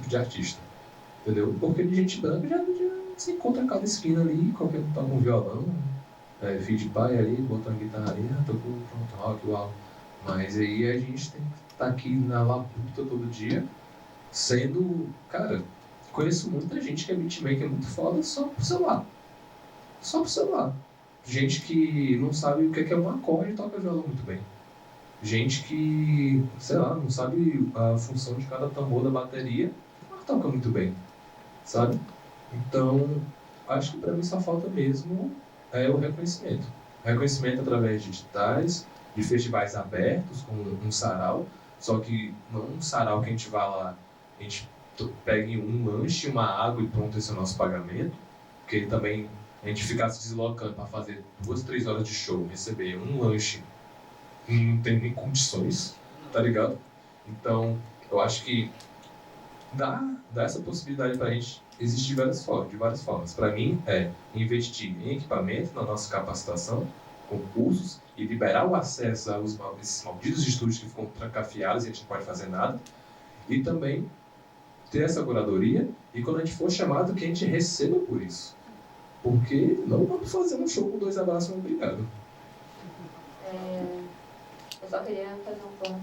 de artista, entendeu? Porque de gente branca já se encontra em cada esquina ali, qualquer um toca um violão, filho de pai ali, bota uma guitarra ali, tocou, pronto, rock, uau. Mas aí a gente tem que estar aqui na labuta todo dia, sendo, cara, conheço muita gente que é beatmaker muito foda só pro celular. Só pro celular. Gente que não sabe o que é um acorde e toca violão muito bem. Gente que, sei lá, não sabe a função de cada tambor da bateria, mas toca muito bem, sabe? Então, acho que para mim só falta mesmo o reconhecimento. Reconhecimento através de editais, de festivais abertos, como um sarau, só que não um sarau que a gente vá lá, a gente pegue um lanche, uma água e pronto, esse é o nosso pagamento, porque também a gente ficar se deslocando para fazer 2, 3 horas de show, receber um lanche, não tem nem condições, tá ligado? Então, eu acho que dá essa possibilidade para a gente existir de várias formas. Para mim, é investir em equipamento, na nossa capacitação, com cursos, e liberar o acesso a esses malditos estúdios que ficam trancafiados e a gente não pode fazer nada. E também ter essa curadoria, e quando a gente for chamado, que a gente receba por isso. Porque não vamos fazer um show com 2 abraços e um obrigado. Eu só queria fazer um ponto,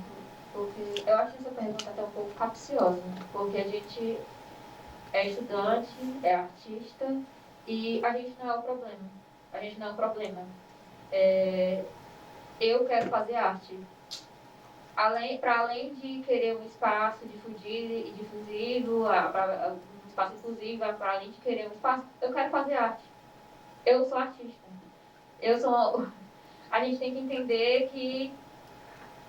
porque eu acho essa pergunta até um pouco capciosa, porque a gente é estudante, é artista, e a gente não é o problema. A gente não é o problema. Eu quero fazer arte. Para além de querer um espaço difusivo, um espaço inclusivo, para além de querer um espaço, eu quero fazer arte. Eu sou artista. A gente tem que entender que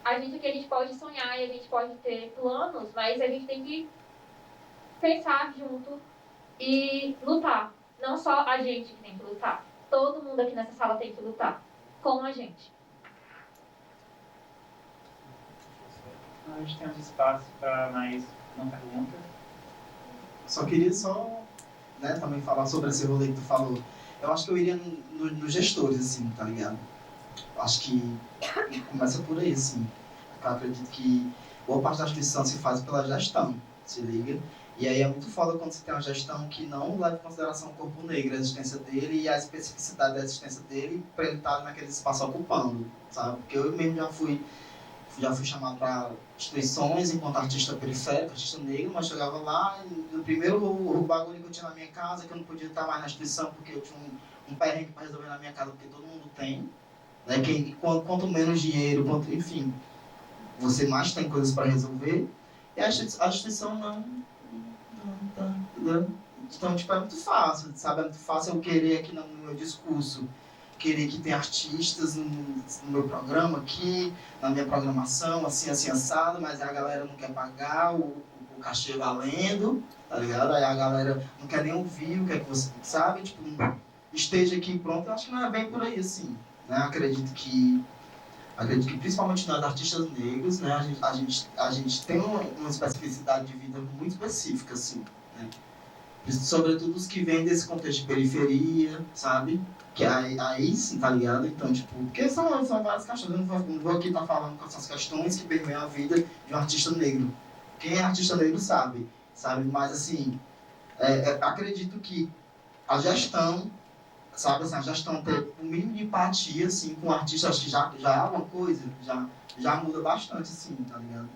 a gente pode sonhar e a gente pode ter planos, mas a gente tem que pensar junto e lutar. Não só a gente que tem que lutar. Todo mundo aqui nessa sala tem que lutar com a gente. A gente tem um espaço para mais uma pergunta. Só queria também falar sobre esse rolê que tu falou. Eu acho que eu iria nos gestores, assim, tá ligado? Eu acho que começa por aí, assim. Eu acredito que boa parte da instituição se faz pela gestão, se liga? E aí é muito foda quando você tem uma gestão que não leva em consideração o corpo negro, a existência dele e a especificidade da existência dele para ele estar naquele espaço ocupando, sabe? Porque eu mesmo já fui chamado para instituições enquanto artista periférico, artista negro, mas chegava lá e no primeiro o bagulho que eu tinha na minha casa, que eu não podia estar mais na instituição porque eu tinha um perrengue para resolver na minha casa, porque todo mundo tem, né? Quanto menos dinheiro, enfim, você mais tem coisas para resolver, e a instituição não tá, entendeu? Então, tipo, é muito fácil, sabe? É muito fácil eu querer aqui no meu discurso, querer que tenha artistas no meu programa aqui, na minha programação, assim, assado, mas a galera não quer pagar o cachê valendo, tá ligado? Aí a galera não quer nem ouvir o que é que você sabe, tipo, esteja aqui pronto. Eu acho que não é bem por aí, assim, né? Acredito que principalmente nós, artistas negros, né, a gente tem uma especificidade de vida muito específica, assim, né? Sobretudo os que vêm desse contexto de periferia, sabe? Que aí sim, tá ligado? Então, tipo, porque são várias questões. Eu não vou aqui estar falando com essas questões que permeiam a vida de um artista negro. Quem é artista negro sabe? Mas, assim, acredito que a gestão, sabe, assim, a gestão ter um mínimo de empatia, assim, com o artista, acho que já é uma coisa, já muda bastante, assim, tá ligado?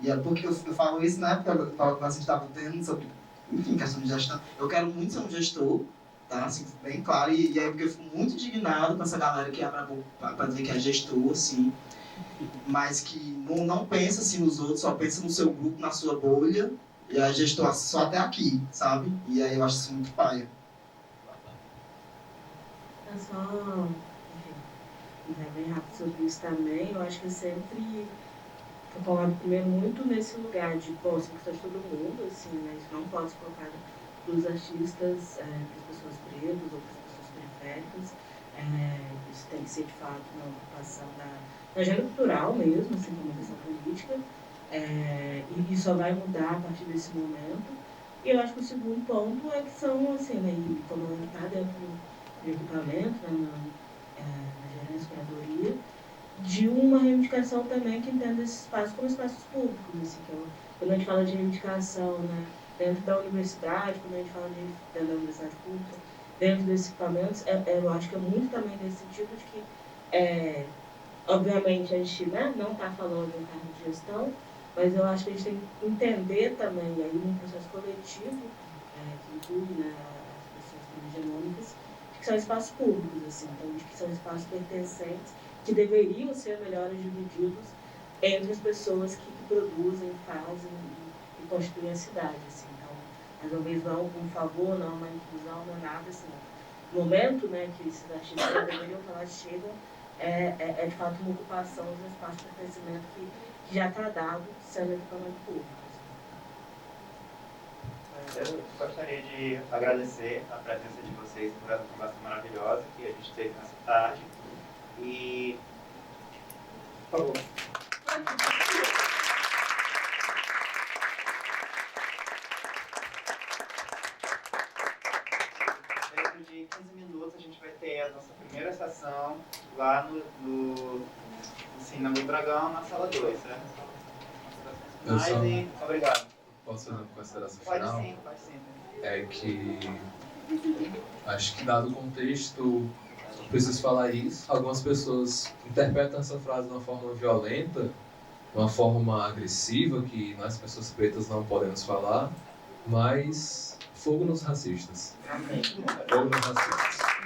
E é porque eu falo isso na época que a gente estava tendo sobre, enfim, questão de gestão. Eu quero muito ser um gestor, tá, assim, bem claro, e aí porque eu fico muito indignado com essa galera que abre a boca pra dizer que é gestor, assim, mas que não pensa, assim, nos outros, só pensa no seu grupo, na sua bolha, e é gestor só até aqui, sabe? E aí eu acho isso muito paia. É só, enfim, bem rápido sobre isso também. Eu acho que sempre concordo primeiro muito nesse lugar de, pô, você precisa de todo mundo, assim, né? Isso não pode se colocar para os artistas, para as pessoas pretas ou para as pessoas periféricas. Isso tem que ser, de fato, uma ocupação da agenda cultural mesmo, assim, como uma questão política. E só vai mudar a partir desse momento. E eu acho que o segundo ponto é que são, assim, né, e como está dentro do equipamento, né, na gerência, curadoria, de uma reivindicação também que entenda esse espaço como espaços públicos, assim, que quando a gente fala de reivindicação, né, dentro da universidade, quando a gente fala de dentro da universidade pública, dentro desses equipamentos, eu acho que é muito também nesse sentido de que, obviamente, a gente, né, não está falando do cargo de gestão, mas eu acho que a gente tem que entender também, aí num processo coletivo, que inclui, né, as pessoas hegemônicas, que são espaços públicos, assim, então, de que são espaços pertencentes, que deveriam ser melhor divididos entre as pessoas que produzem, fazem e constituem a cidade, assim. Então, mais uma vez, não um favor, não uma inclusão, não é nada assim. No momento, né, que esses artistas deveriam falar chegam, é de fato uma ocupação de um espaço de pertencimento que já está dado sendo equipamento público. Eu gostaria de agradecer a presença de vocês por essa conversa maravilhosa que a gente teve nessa tarde. E, por favor. Dentro de 15 minutos a gente vai ter a nossa primeira sessão lá no Cinema do Dragão, na sala 2, certo? Obrigado. Posso fazer uma consideração Pode final? sim, pode sim. É que acho que dado o contexto, preciso falar isso. Algumas pessoas interpretam essa frase de uma forma violenta, de uma forma agressiva, que nós pessoas pretas não podemos falar, mas fogo nos racistas. Amém. Fogo nos racistas.